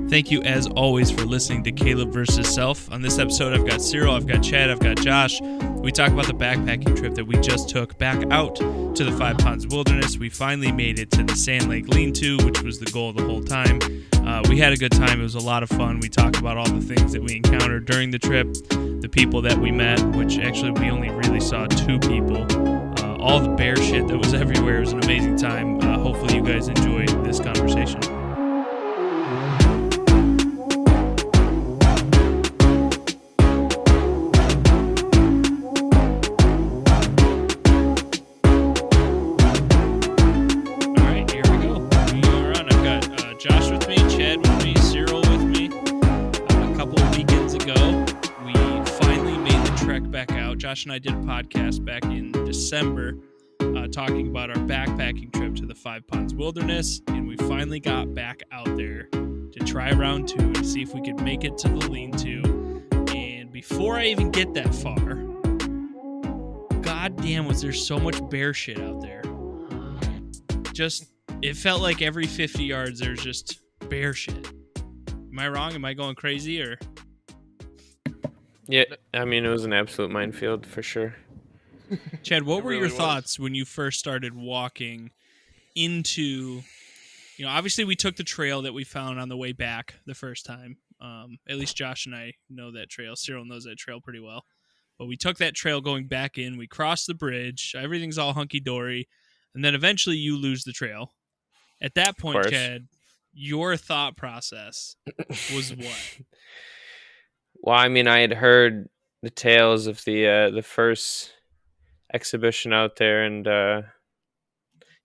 Thank you, as always, for listening to Caleb vs. Self. On this episode, I've got Cyril, I've got Chad, I've got Josh. We talk about the backpacking trip that we just took back out to the Five Ponds Wilderness. We finally made it to the Sand Lake Lean-To, which was the goal the whole time. We had a good time. It was a lot of fun. We talked about all the things that we encountered during the trip, the people that we met, which actually we only really saw 2 people. All the bear shit that was everywhere. It was an amazing time. Hopefully you guys enjoyed this conversation. Josh and I did a podcast back in December talking about our backpacking trip to the Five Ponds Wilderness, and we finally got back out there to try round 2 to see if we could make it to the lean-to. And before I even get that far, goddamn was there so much bear shit out there. It felt like every 50 yards there's just bear shit. Am I wrong? Am I going crazy or... Yeah, I mean, it was an absolute minefield for sure. Chad, what were your thoughts when you first started walking into, obviously we took the trail that we found on the way back the first time. At least Josh and I know that trail. Cyril knows that trail pretty well. But we took that trail going back in. We crossed the bridge. Everything's all hunky-dory. And then eventually you lose the trail. At that point, Chad, your thought process was what? Well, I mean, I had heard the tales of the first exhibition out there, and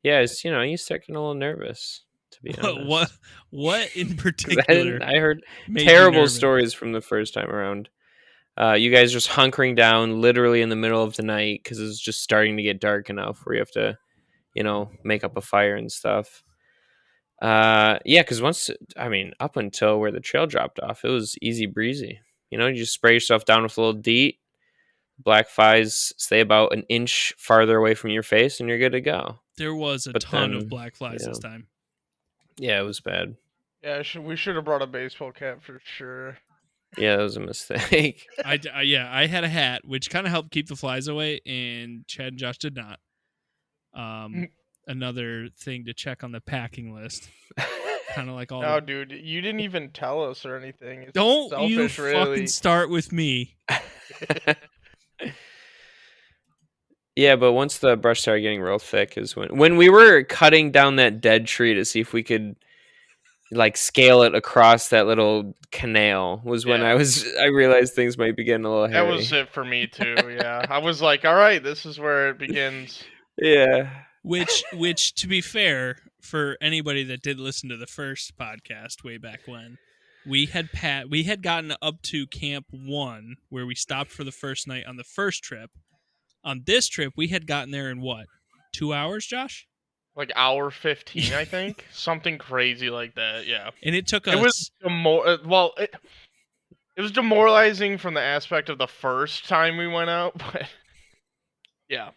you start getting a little nervous, to be honest. What in particular? I heard terrible stories from the first time around. You guys just hunkering down literally in the middle of the night because it's just starting to get dark enough where you have to, make up a fire and stuff. Because up until where the trail dropped off, it was easy breezy. You just spray yourself down with a little DEET. Black flies stay about an inch farther away from your face, and you're good to go. There was a ton of black flies this time. Yeah, it was bad. Yeah, we should have brought a baseball cap for sure. Yeah, that was a mistake. I had a hat, which kind of helped keep the flies away, and Chad and Josh did not. Another thing to check on the packing list. Kind of like all. No, dude, you didn't even tell us or anything. It's Don't selfish, you really. fucking start with me. Yeah, but once the brush started getting real thick is when we were cutting down that dead tree to see if we could scale it across that little canal was when I realized things might be getting a little hairy. That was it for me too. Yeah, I was like, all right, this is where it begins. Yeah. Which, to be fair, for anybody that did listen to the first podcast way back when, we had gotten up to Camp 1, where we stopped for the first night on the first trip. On this trip, we had gotten there in what, 2 hours, Josh? Like hour 15, I think, something crazy like that. Yeah, and it took us. It was it was demoralizing from the aspect of the first time we went out, but yeah.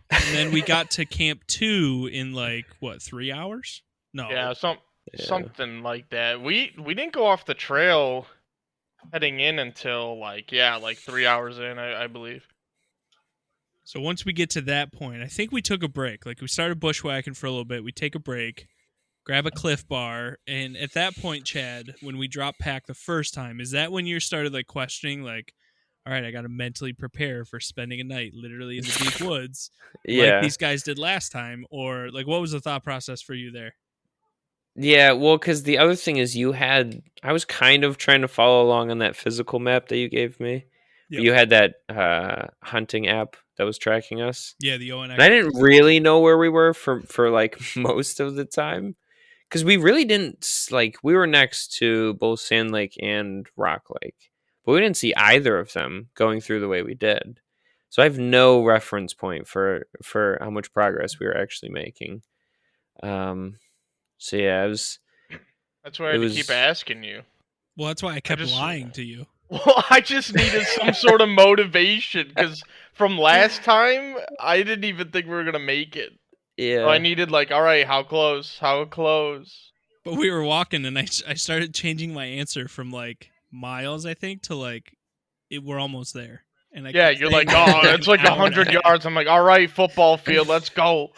And then we got to Camp 2 in 3 hours? No. Yeah, something like that. We didn't go off the trail heading in until 3 hours in, I believe. So once we get to that point, I think we took a break. We started bushwhacking for a little bit. We take a break, grab a Cliff Bar, and at that point, Chad, when we dropped pack the first time, is that when you started questioning all right, I got to mentally prepare for spending a night literally in the deep woods like these guys did last time? Or what was the thought process for you there? Yeah, well, because the other thing is I was kind of trying to follow along on that physical map that you gave me. Yep. You had that hunting app that was tracking us. Yeah, the ONX. And I didn't really know where we were for most of the time. Because we really didn't, we were next to both Sand Lake and Rock Lake. But we didn't see either of them going through the way we did. So I have no reference point for how much progress we were actually making. So yeah, it was... That's why I had to keep asking you. Well, that's why I kept lying to you. Well, I just needed some sort of motivation, because from last time, I didn't even think we were going to make it. Yeah. So I needed all right, how close? How close? But we were walking, and I started changing my answer from like miles, I think, to like we're almost there. And Yeah, you're like, oh, it's like 100 yards. I'm like, all right, football field, let's go.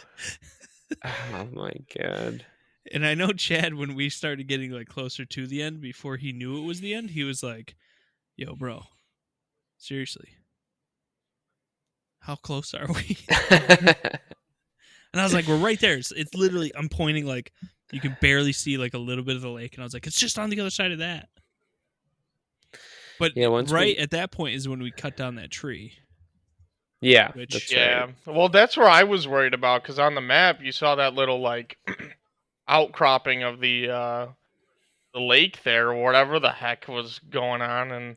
Oh my god. And I know Chad, when we started getting like closer to the end, before he knew it was the end, he was like, yo, bro, seriously, how close are we? And I was like, we're right there. It's literally, I'm pointing like, you can barely see like a little bit of the lake. And I was like, it's just on the other side of that. But yeah, at that point is when we cut down that tree. Yeah, Which, right. Well, that's where I was worried about, because on the map you saw that little like outcropping of the lake there, or whatever the heck was going on, and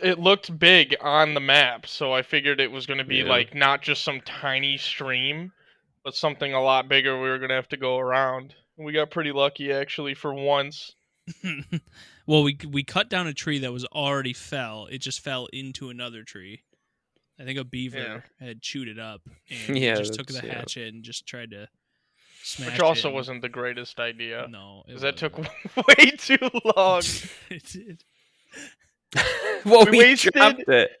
it looked big on the map, so I figured it was going to be like not just some tiny stream, but something a lot bigger we were going to have to go around. We got pretty lucky, actually, for once. Well, we cut down a tree that was already fell. It just fell into another tree. I think a beaver had chewed it up, and we just took the hatchet and just tried to smash it. Which also wasn't the greatest idea. No. Because that took way too long. It did. Well, we dropped it.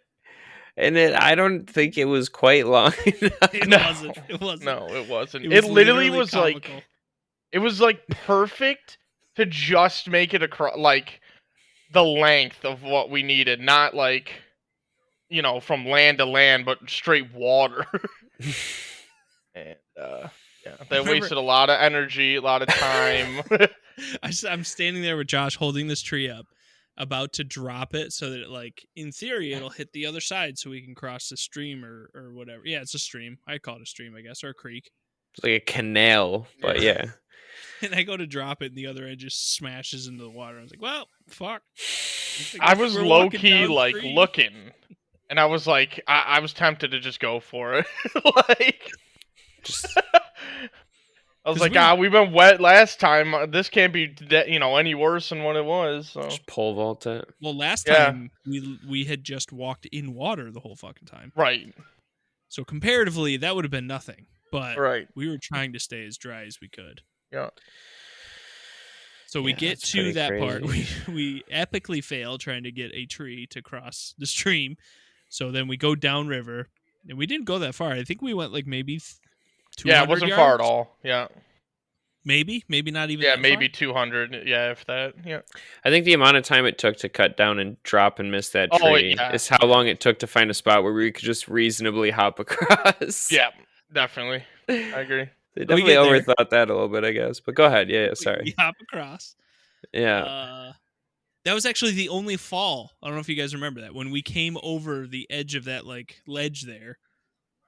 And I don't think it was quite long enough. It wasn't. No, it wasn't. It literally was comical. like... It was like perfect to just make it across, like, the length of what we needed. Not like, you know, from land to land, but straight water. And, that wasted a lot of energy, a lot of time. I'm standing there with Josh holding this tree up, about to drop it so that, like, in theory, it'll hit the other side so we can cross the stream or whatever. Yeah, it's a stream. I call it a stream, I guess, or a creek. It's like a canal, but yeah. And I go to drop it, and the other end just smashes into the water. I was like, well, fuck. I was low-key, like, looking. And I was like, I was tempted to just go for it. Like... I was like, we've been wet last time. This can't be, any worse than what it was. So. Just pole vault it. Well, last time we had just walked in water the whole fucking time. Right. So comparatively, that would have been nothing. But right. we were trying to stay as dry as we could. Yeah. So we get to that part. We epically fail trying to get a tree to cross the stream. So then we go downriver, and we didn't go that far. I think we went like maybe 200 it wasn't yards. far at all. Yeah. Maybe not even. Yeah, that maybe far? 200. Yeah, if that. Yeah. I think the amount of time it took to cut down and drop and miss that tree is how long it took to find a spot where we could just reasonably hop across. Yeah, definitely. I agree. They definitely overthought that a little bit, I guess. But go ahead. Yeah, sorry. We hop across. Yeah. That was actually the only fall. I don't know if you guys remember that. When we came over the edge of that like ledge there,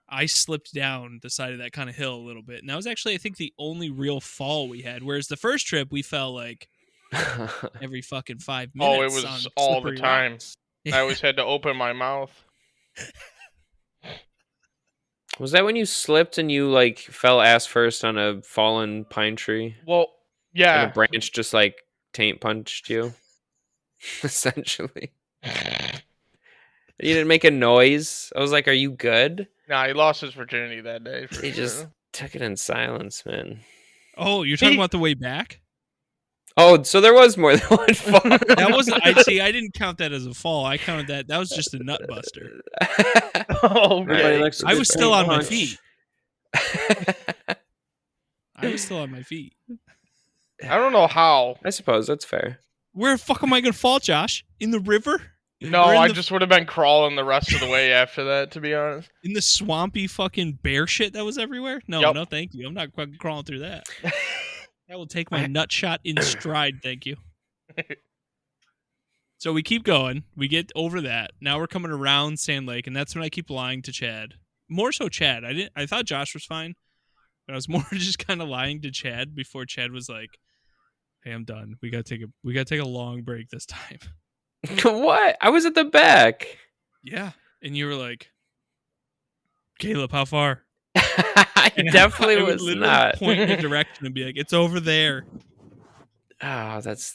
I slipped down the side of that kind of hill a little bit. And that was actually, I think, the only real fall we had. Whereas the first trip, we fell like every fucking 5 minutes. Oh, it was all the time. Yeah. I always had to open my mouth. Was that when you slipped and you like fell ass first on a fallen pine tree? Well, yeah. And a branch just like taint punched you, essentially. You didn't make a noise. I was like, "Are you good?" Nah, he lost his virginity that day. He just took it in silence, man. Oh, you're talking about the way back? Oh, so there was more than one fall. That wasn't. I didn't count that as a fall. I counted that. That was just a nut buster. Oh, right. I was still on my feet. I was still on my feet. I don't know how. I suppose that's fair. Where the fuck am I gonna fall, Josh? In the river? No, I just would have been crawling the rest of the way after that, to be honest. In the swampy fucking bear shit that was everywhere? No, no, thank you. I'm not fucking crawling through that. That will take my nut shot in stride, thank you. So we keep going. We get over that. Now we're coming around Sand Lake, and that's when I keep lying to Chad. More so Chad. I thought Josh was fine, but I was more just kind of lying to Chad before Chad was like, "Hey, I'm done. We gotta take a long break this time." What? I was at the back. Yeah, and you were like, "Caleb, how far?" I definitely was not. Point in the direction and be like, "It's over there." Oh, that's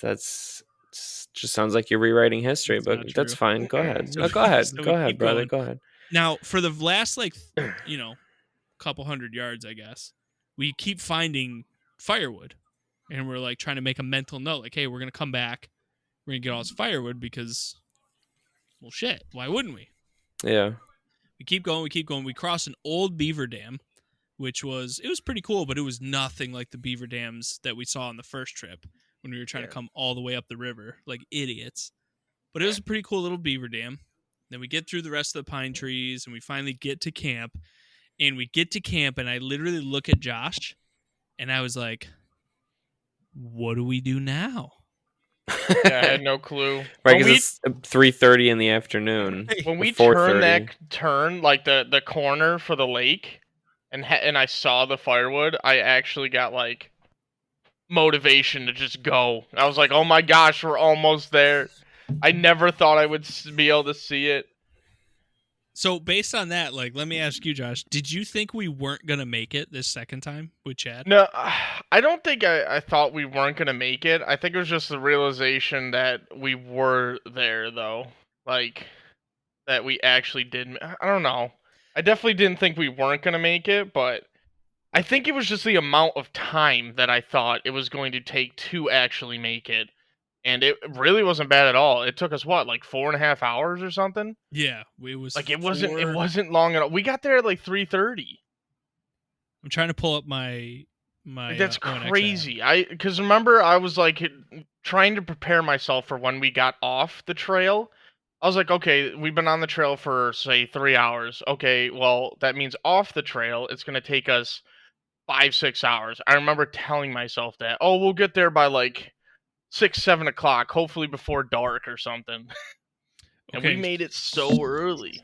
just sounds like you're rewriting history, but that's fine. Go ahead. No, go ahead. Go ahead, brother. Go ahead. Now, for the last couple 100 yards, I guess, we keep finding firewood. And we're like trying to make a mental note, like, hey, we're going to come back. We're going to get all this firewood because, well, shit, why wouldn't we? Yeah. We keep going. We cross an old beaver dam, it was pretty cool, but it was nothing like the beaver dams that we saw on the first trip when we were trying to come all the way up the river like idiots. But it was a pretty cool little beaver dam. Then we get through the rest of the pine trees, and we finally get to camp. And we get to camp, and I literally look at Josh, and I was like, what do we do now? Yeah, I had no clue. Right, because it's 3:30 in the afternoon. When we turned that turn, like the corner for the lake, and I saw the firewood, I actually got like motivation to just go. I was like, oh my gosh, we're almost there. I never thought I would be able to see it. So based on that, like, let me ask you, Josh, did you think we weren't going to make it this second time with Chad? No, I don't think I thought we weren't going to make it. I think it was just the realization that we were there, though. Like, that we actually did. I don't know. I definitely didn't think we weren't going to make it, but I think it was just the amount of time that I thought it was going to take to actually make it. And it really wasn't bad at all. It took us what, like 4.5 hours or something? Yeah, it was like it wasn't long at all. We got there at like 3:30. I'm trying to pull up my. That's crazy. Because remember, I was like trying to prepare myself for when we got off the trail. I was like, okay, we've been on the trail for say 3 hours. Okay, well that means off the trail it's gonna take us 5-6 hours. I remember telling myself that. Oh, we'll get there by like 6-7 o'clock, hopefully before dark or something. And we made it so early.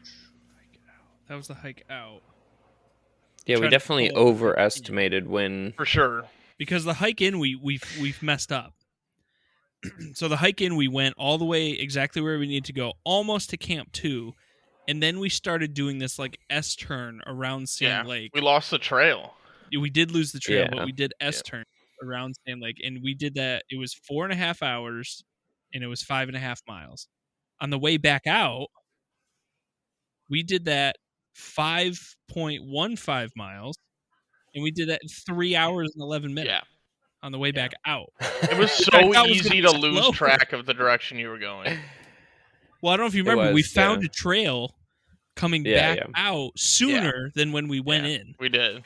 That was the hike out. Yeah, we definitely overestimated when. For sure. Because the hike in, we've messed up. So the hike in, we went all the way exactly where we need to go, almost to Camp 2, and then we started doing this like S-turn around Sand Lake. We lost the trail. We did lose the trail, but we did S-turn around Sand Lake, and we did that. It was 4.5 hours, and it was 5.5 miles. On the way back out, we did that 5.15 miles, and we did that in 3 hours and 11 minutes. Yeah. On the way back out. It was so easy to lose track of the direction you were going. Well, I don't know if you remember, we found a trail coming back out sooner than when we went in. We did.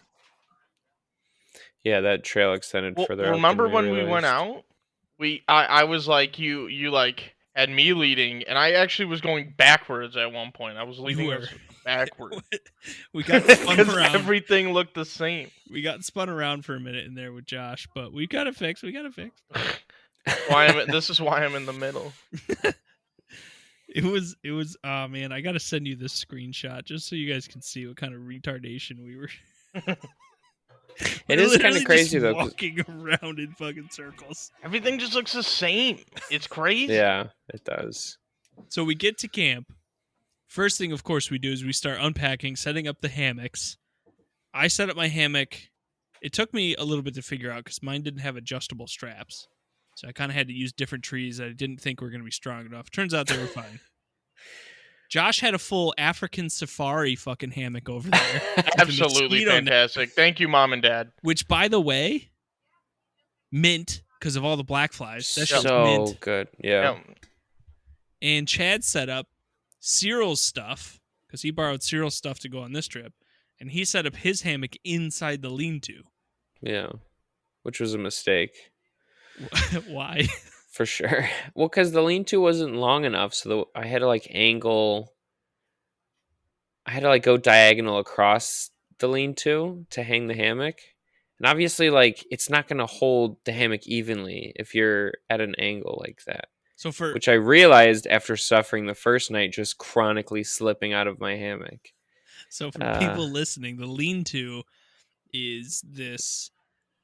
Yeah, that trail extended further out. Remember when we went out? I was like, you like had me leading, and I actually was going backwards at one point. I was leading us backwards. We got spun around. Everything looked the same. We got spun around for a minute in there with Josh, but we got it fixed. This is why I'm in the middle. It was. Oh man, I gotta send you this screenshot just so you guys can see what kind of retardation we were. It is kind of crazy though. Walking around in fucking circles. Everything just looks the same. It's crazy. Yeah, it does. So we get to camp. First thing, of course, we do is we start unpacking, setting up the hammocks. I set up my hammock. It took me a little bit to figure out because mine didn't have adjustable straps. So I kind of had to use different trees that I didn't think were going to be strong enough. Turns out they were fine. Josh had a full African safari fucking hammock over there. Absolutely fantastic. Thank you, Mom and Dad. Which, by the way, mint because of all the black flies. That's so mint. Good. Yeah. And Chad set up Cyril's stuff because he borrowed Cyril's stuff to go on this trip, and he set up his hammock inside the lean-to. Yeah, which was a mistake. Why? For sure. Well, because the lean-to wasn't long enough, so I had to go diagonal across the lean-to to hang the hammock. And obviously, it's not going to hold the hammock evenly if you're at an angle like that. Which I realized after suffering the first night, just chronically slipping out of my hammock. So for people listening, the lean-to is this.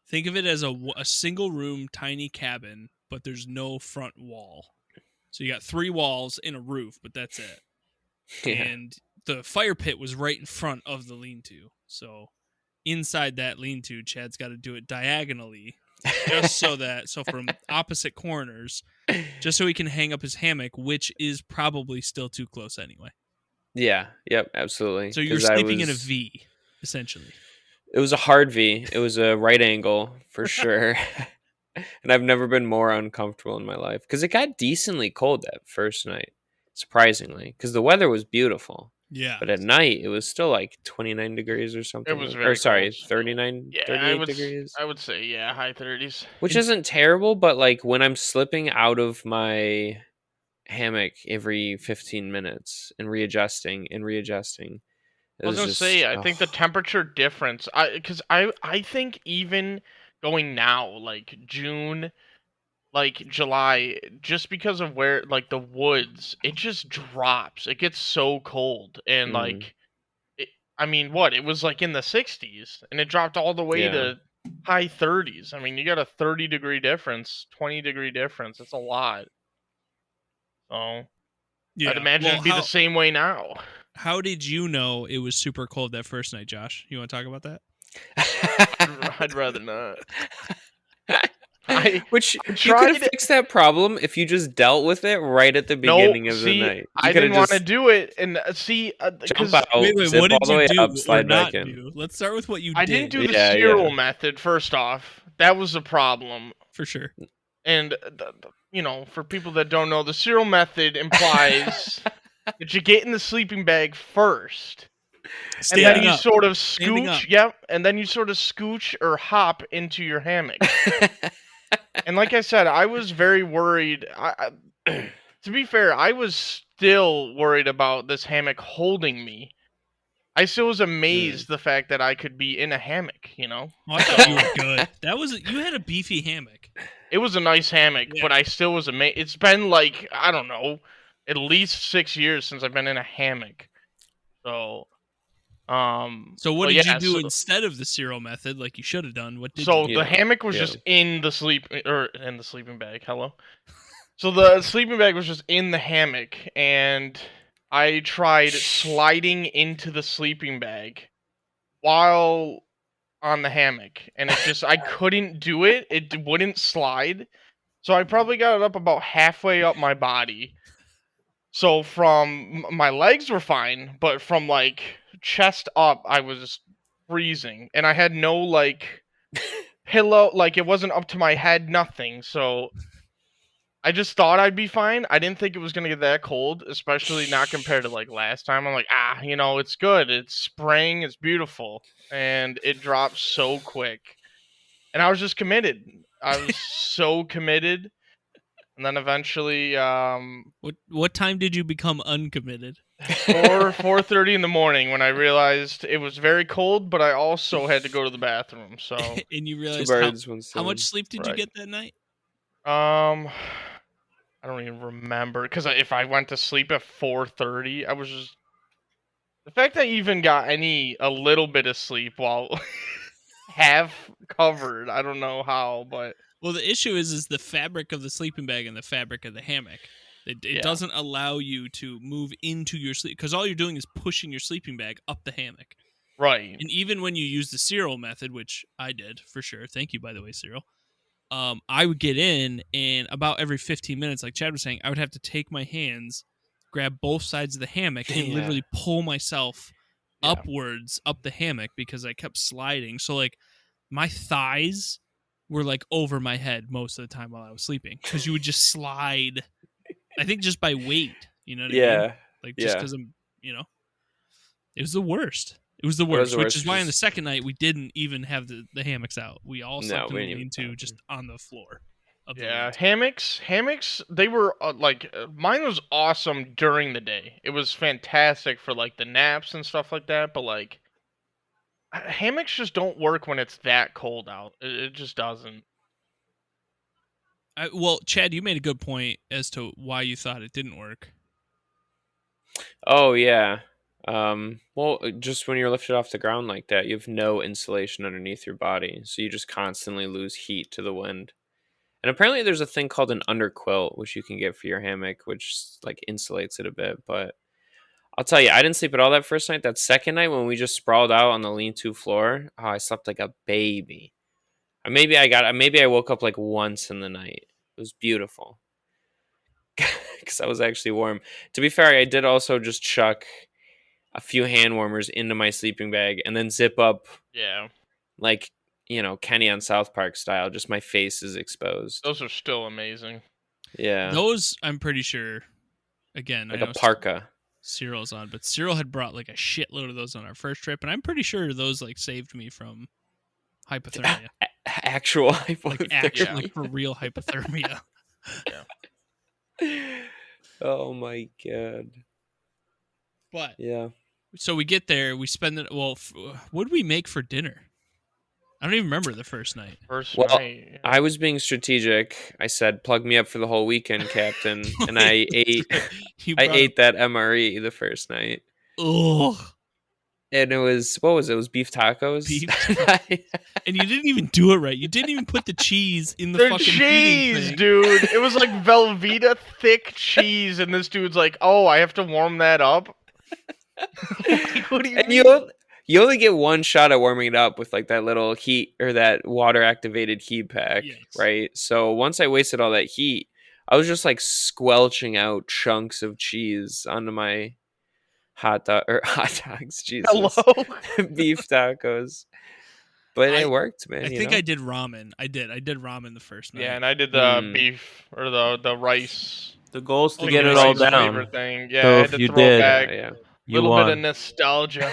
Think of it as a single room, tiny cabin, but there's no front wall. So you got 3 walls and a roof, but that's it. Yeah. And the fire pit was right in front of the lean-to. So inside that lean-to, Chad's got to do it diagonally, just so from opposite corners, just so he can hang up his hammock, which is probably still too close anyway. Yeah. Yep. Absolutely. So you're sleeping in a V, essentially. It was a hard V. It was a right angle for sure. And I've never been more uncomfortable in my life because it got decently cold that first night, surprisingly, because the weather was beautiful. Yeah. But at night, it was still like 29 degrees or something. It was Or very sorry, cold. 39, Yeah, 38 degrees. I would say, yeah, high 30s. Which isn't terrible, but like when I'm slipping out of my hammock every 15 minutes and readjusting, it I was was gonna say, just, I think the temperature difference, I think even going now, like June, like July, just because of where, like the woods, it just drops. It gets so cold, and mm, like, it, I mean, what? It was like in the 60s, and it dropped all the way yeah. to high 30s. I mean, you got a 30-degree difference, 20-degree difference. It's a lot. So I'd Yeah. imagine Well, it'd be the same way now. how did you know it was super cold that first night, Josh? You want to talk about that? I'd rather not. I Which I you could tried. have fixed that problem if you just dealt with it right at the No, beginning of the see, night. You I could didn't have want to just do it, and see, jump because out, Wait, zip what all did the you way do up, or slide not back in. do? Let's start with what you I did. didn't do the Yeah, Cyril yeah. method. First off, that was the problem. For sure. And you know, for people that don't know, the Cyril method implies that you get in the sleeping bag first, and Standing then you up. sort of Standing up. scooch. Yep, and then you sort of scooch or hop into your hammock. And like I said, I was very worried. To be fair, I was still worried about this hammock holding me. I still was amazed the fact that I could be in a hammock, you know? Oh, I thought you were good. You had a beefy hammock. It was a nice hammock, Yeah. but I still was amazed. It's been like, I don't know, at least 6 years since I've been in a hammock. So, So what but did you yeah, do instead of the Cyril method like you should have done? What did so you the Yeah, hammock was yeah. just in the sleeping bag. Hello. So the sleeping bag was just in the hammock, and I tried sliding into the sleeping bag while on the hammock, and I couldn't do it. It wouldn't slide. So I probably got it up about halfway up my body. So from my legs were fine, but from like chest up, I was freezing, and I had no like pillow, like it wasn't up to my head, nothing. So I just thought I'd be fine. I didn't think it was gonna get that cold, especially not compared to like last time. I'm like, you know, it's good. It's spring. It's beautiful, and it drops so quick. And I was just committed. I was so committed, and then eventually, what time did you become uncommitted? 4:30 in the morning when I realized it was very cold, but I also had to go to the bathroom. So, And you Two realized birds, one how stone. much sleep did you Right. get that night? I don't even remember because if I went to sleep at 4:30, I was just the fact that I even got a little bit of sleep while half covered. I don't know how, but Well, the issue is the fabric of the sleeping bag and the fabric of the hammock. It Yeah. doesn't allow you to move into your sleep because all you're doing is pushing your sleeping bag up the hammock. right. And even when you use the Cyril method, which I did for sure, thank you by the way, Cyril. I would get in, and about every 15 minutes, like Chad was saying, I would have to take my hands, grab both sides of the hammock, and Yeah. literally pull myself Yeah. upwards up the hammock because I kept sliding. So like my thighs were like over my head most of the time while I was sleeping because you would just slide. I think just by weight, you know what I mean? Yeah. Like just Yeah. because I'm, it was the worst. It was the It was worst, the which worst, is why on the just- second night we didn't even have the hammocks out. We all slept No, we in the didn't even lean-to have just on the floor. Of the Yeah, lean-to. hammocks. They were mine was awesome during the day. It was fantastic for like the naps and stuff like that. But like hammocks just don't work when it's that cold out. It just doesn't. Well, Chad, you made a good point as to why you thought it didn't work. Oh yeah. Well, just when you're lifted off the ground like that, you have no insulation underneath your body, so you just constantly lose heat to the wind. And apparently, there's a thing called an underquilt, which you can get for your hammock, which like insulates it a bit. But I'll tell you, I didn't sleep at all that first night. That second night, when we just sprawled out on the lean-to floor, I slept like a baby. Maybe I woke up like once in the night. It was beautiful because I was actually warm. To be fair, I did also just chuck a few hand warmers into my sleeping bag and then zip up Yeah. like Kenny on South Park style. Just my face is exposed. Those are still amazing. Yeah. Those, I'm pretty sure, again, Like I a know parka. Cyril's on, but Cyril had brought like a shitload of those on our first trip, and I'm pretty sure those like saved me from hypothermia. Actual hypothermia. Like for real hypothermia. Yeah. Oh my god. But yeah. So we get there, we spend it. Well, what did we make for dinner? I don't even remember the first night. First night. I was being strategic. I said, "Plug me up for the whole weekend, Captain," and I ate. I ate that MRE the first night. Ugh. And it was what was it? It was beef tacos. And you didn't even do it right. You didn't even put the cheese in the fucking cheese, thing. dude. It was like Velveeta thick cheese, and this dude's like, "Oh, I have to warm that up." Like, what do you mean? You only get one shot at warming it up with like that little heat or that water activated heat pack, right? So once I wasted all that heat, I was just like squelching out chunks of cheese onto my hot dogs. Jesus. Hello, beef tacos. But it worked, man. I think I did ramen. I did ramen the first night. Yeah, and I did the beef or the rice. The goal is to get it all down. Thing. Yeah, so I if had to you throw did, back yeah. a little bit of nostalgia.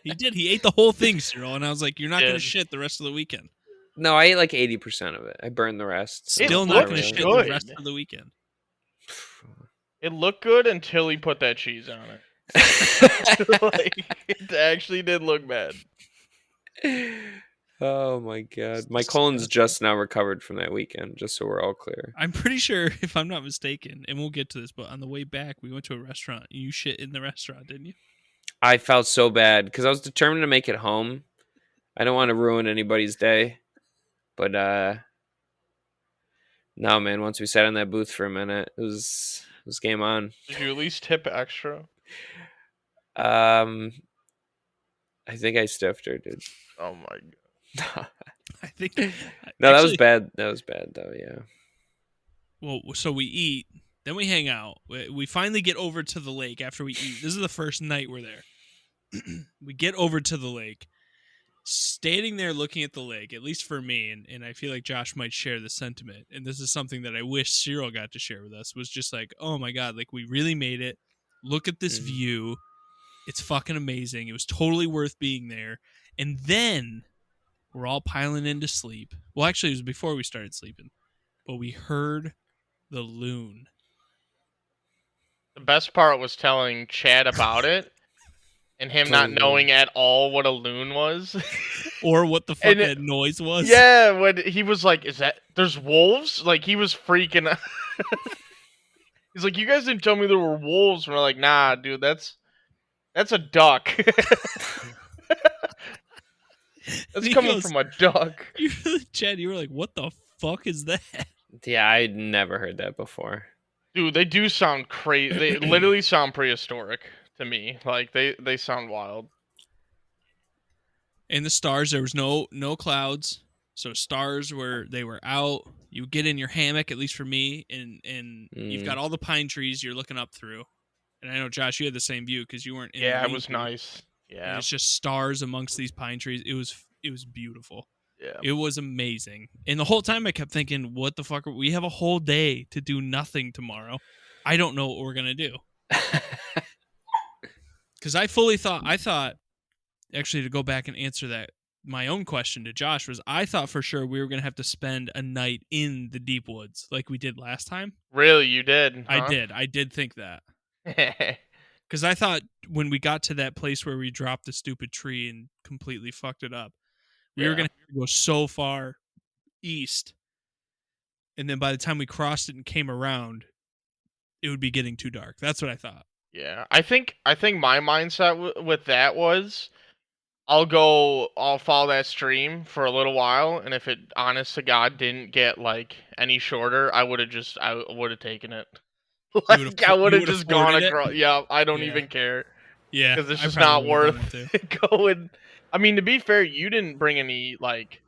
He did. He ate the whole thing, Cyril, and I was like, "You're not going to shit the rest of the weekend." No, I ate like 80% of it. I burned the rest. Still not going to shit the rest of the weekend. It looked good until he put that cheese on it. Like, it actually did look bad. Oh my god. My colon's just now recovered from that weekend, just so we're all clear. I'm pretty sure, if I'm not mistaken, and we'll get to this, but on the way back, we went to a restaurant. You shit in the restaurant, didn't you? I felt so bad because I was determined to make it home. I don't want to ruin anybody's day. But no, man, once we sat in that booth for a minute, it was game on. Did you at least tip extra? I think I stiffed her, dude. Oh my god. I think no, that was bad. That was bad though, yeah. Well, so we eat, then we hang out. We finally get over to the lake after we eat. This is the first night we're there. We get over to the lake. Standing there looking at the lake, at least for me, and I feel like Josh might share the sentiment, and this is something that I wish Cyril got to share with us, was just like, oh my god, like we really made it. Look at this view. It's fucking amazing. It was totally worth being there. And then we're all piling into sleep. Well, actually, it was before we started sleeping. But we heard the loon. The best part was telling Chad about it and him not knowing at all what a loon was. Or what the fuck that noise was. Yeah, when he was like, there's wolves? Like, he was freaking out. He's like, you guys didn't tell me there were wolves. And we're like, nah, dude, that's a duck. That's coming from a duck. Chad, you were like, what the fuck is that? Yeah, I'd never heard that before. Dude, they do sound crazy. They literally sound prehistoric to me. Like, they sound wild. And the stars, there was no clouds. So stars were out. You get in your hammock, at least for me, and you've got all the pine trees you're looking up through. And I know, Josh, you had the same view because you weren't in it was nice. Yeah. And it's just stars amongst these pine trees. It was beautiful. Yeah. It was amazing. And the whole time I kept thinking, what the fuck? We have a whole day to do nothing tomorrow. I don't know what we're going to do. Because I thought, actually, to go back and answer that, my own question to Josh was, I thought for sure we were going to have to spend a night in the deep woods like we did last time. Really? You did? Huh? I did think that. Because I thought when we got to that place where we dropped the stupid tree and completely fucked it up, we were going to go so far east. And then by the time we crossed it and came around, it would be getting too dark. That's what I thought. Yeah. I think my mindset with that was, I'll follow that stream for a little while. And if it, honest to God, didn't get like any shorter, I would have taken it. Like, I would have just gone across. Yeah, I don't even care. Yeah, because it's just not worth going. I mean, to be fair, you didn't bring any like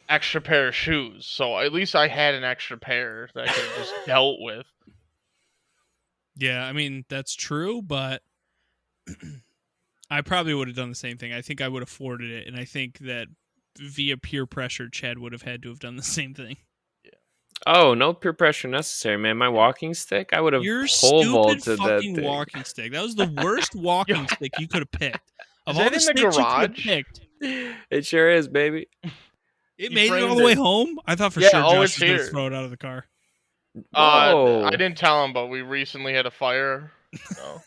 extra pair of shoes, so at least I had an extra pair that I could have just dealt with. Yeah, I mean that's true, but I probably would have done the same thing. I think I would have afforded it, and I think that via peer pressure, Chad would have had to have done the same thing. Oh, no peer pressure necessary, man. My walking stick, I would have Your pole stupid vaulted that fucking thing. walking stick. That was the worst walking stick you could have picked. Of Is all that the in the sticks you could have garage? picked, It sure is, baby. it You made it all framed the way it. home. I thought for Yeah, sure oh, Josh it's was going to here. throw it out of the car. Whoa. I didn't tell him, but we recently had a fire. So.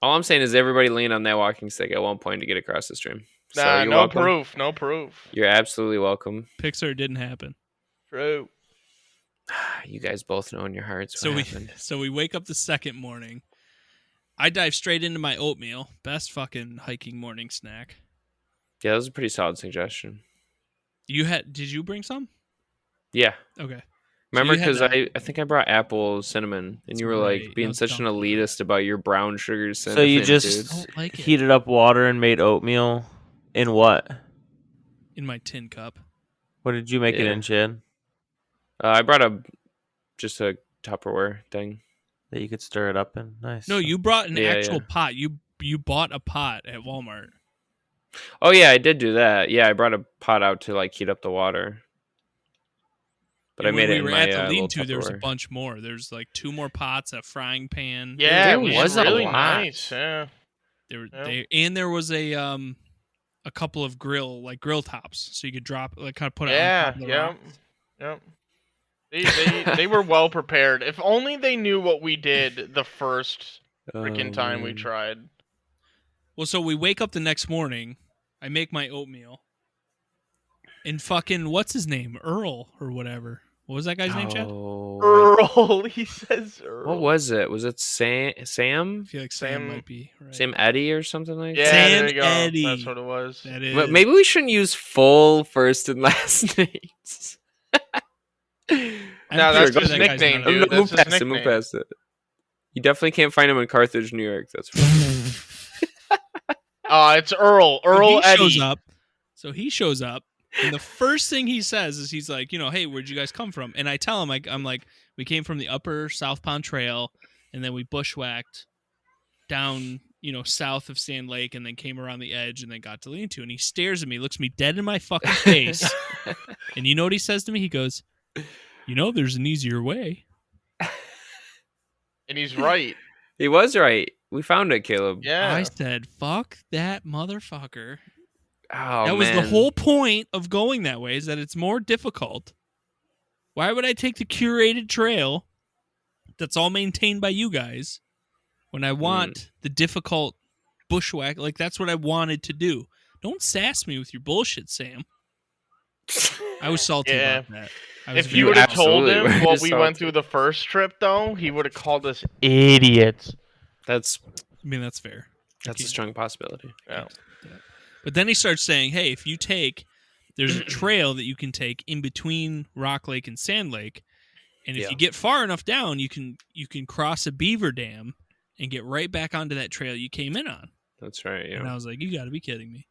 All I'm saying is everybody leaned on that walking stick at one point to get across the stream. So Nah, you're no welcome. proof. No proof. You're absolutely welcome. Pixar didn't happen. True. You guys both know in your hearts So what happened. we wake up the second morning. I dive straight into my oatmeal. Best fucking hiking morning snack. Yeah, that was a pretty solid suggestion. Did you bring some? Yeah. Okay. Remember, you had because that. I think I brought apple cinnamon, and you were right. like That being was such an dumb. elitist about your brown sugar cinnamon. So you I just don't like it. heated up water and made oatmeal in what? In my tin cup. What did you make it Yeah. in, Chad? I brought just a Tupperware thing. That you could stir it up in? Nice. No, you brought an Yeah, actual yeah. pot. You bought a pot at Walmart. Oh yeah, I did do that. Yeah, I brought a pot out to like heat up the water. But And I made when it we in were my at the little lean-to, there was a Tupperware. bunch more. There's like 2 more pots, a frying pan. Yeah, There it was was a really lot. nice. Yeah. There was a couple of grill tops, so you could drop kind of put it on Yeah. top of the Yep. rock. Yep. They were well prepared. If only they knew what we did the first freaking time we man. tried. Well, so we wake up the next morning. I make my oatmeal. And fucking what's his name? Earl or whatever. What was that guy's name, Chad? Oh, Earl, he says Earl. what was it? Was it Sam? I feel like Sam Sam- might be right. Sam Eddie or something like Yeah, that? Sam there you go. Eddie. That's what it was. That is. But maybe we shouldn't use full first and last names. I'm No, pretty that's sure his that guy's nickname, not a- dude. Move That's his past it. Move nickname. past it. You definitely can't find him in Carthage, New York. That's for It's Earl. So Earl he Eddie. shows up. So he shows up, and the first thing he says is he's like, hey, where'd you guys come from? And I tell him, I'm like, we came from the upper South Pond Trail, and then we bushwhacked down, south of Sand Lake, and then came around the edge, and then got to lean to. And he stares at me, looks me dead in my fucking face, and you know what he says to me? He goes, there's an easier way. And he's right. He was right. We found it, Caleb. Yeah. I said, fuck that motherfucker. Oh, That was man. the whole point of going that way, is that it's more difficult. Why would I take the curated trail that's all maintained by you guys when I want the difficult bushwhack? Like, that's what I wanted to do. Don't sass me with your bullshit, Sam. I was salty Yeah. about that. I was If very you would have salty. told absolutely him were what we went salty. through the first trip, though, he would have called us idiots. That's I mean, that's fair. a Okay. strong possibility. Yeah. But then he starts saying, hey, if you there's a trail that you can take in between Rock Lake and Sand Lake, and if Yeah. you get far enough down, you can cross a beaver dam and get right back onto that trail you came in on. That's right. And Yeah. I was like, you got to be kidding me.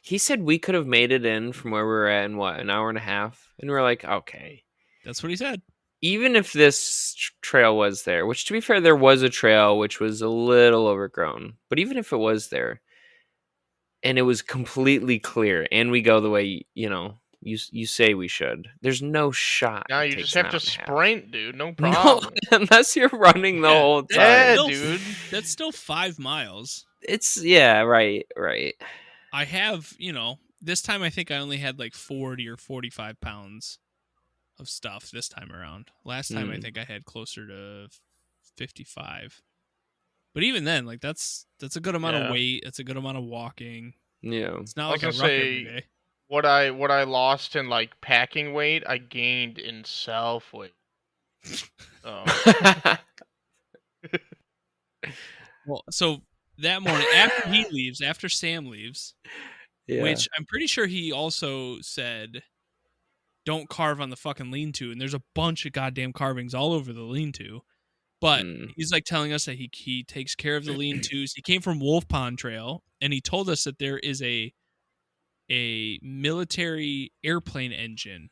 He said we could have made it in from where we were at in an hour and a half, and we're like, okay. That's what he said. Even if this trail was there, which to be fair, there was a trail which was a little overgrown, but even if it was there, and it was completely clear, and we go the way you say we should, there's no shot. Now it you takes just an have hour to and a half. sprint, dude. No No, problem. unless you're running the Yeah. whole time. Yeah, Still- dude. That's still 5 miles. It's right. I have, this time I think I only had like 40 or 45 pounds of stuff this time around. Last time I think I had closer to 55. But even then, like that's a good amount of weight. It's a good amount of walking. Yeah. It's not I was like I gonna ruck every say- day. What I lost in like packing weight, I gained in self weight. Oh. Well, so that morning after Sam leaves, Yeah. which I'm pretty sure he also said, don't carve on the fucking lean-to. And there's a bunch of goddamn carvings all over the lean-to. But he's like telling us that he takes care of the lean-tos. He came from Wolf Pond Trail, and he told us that there is a military airplane engine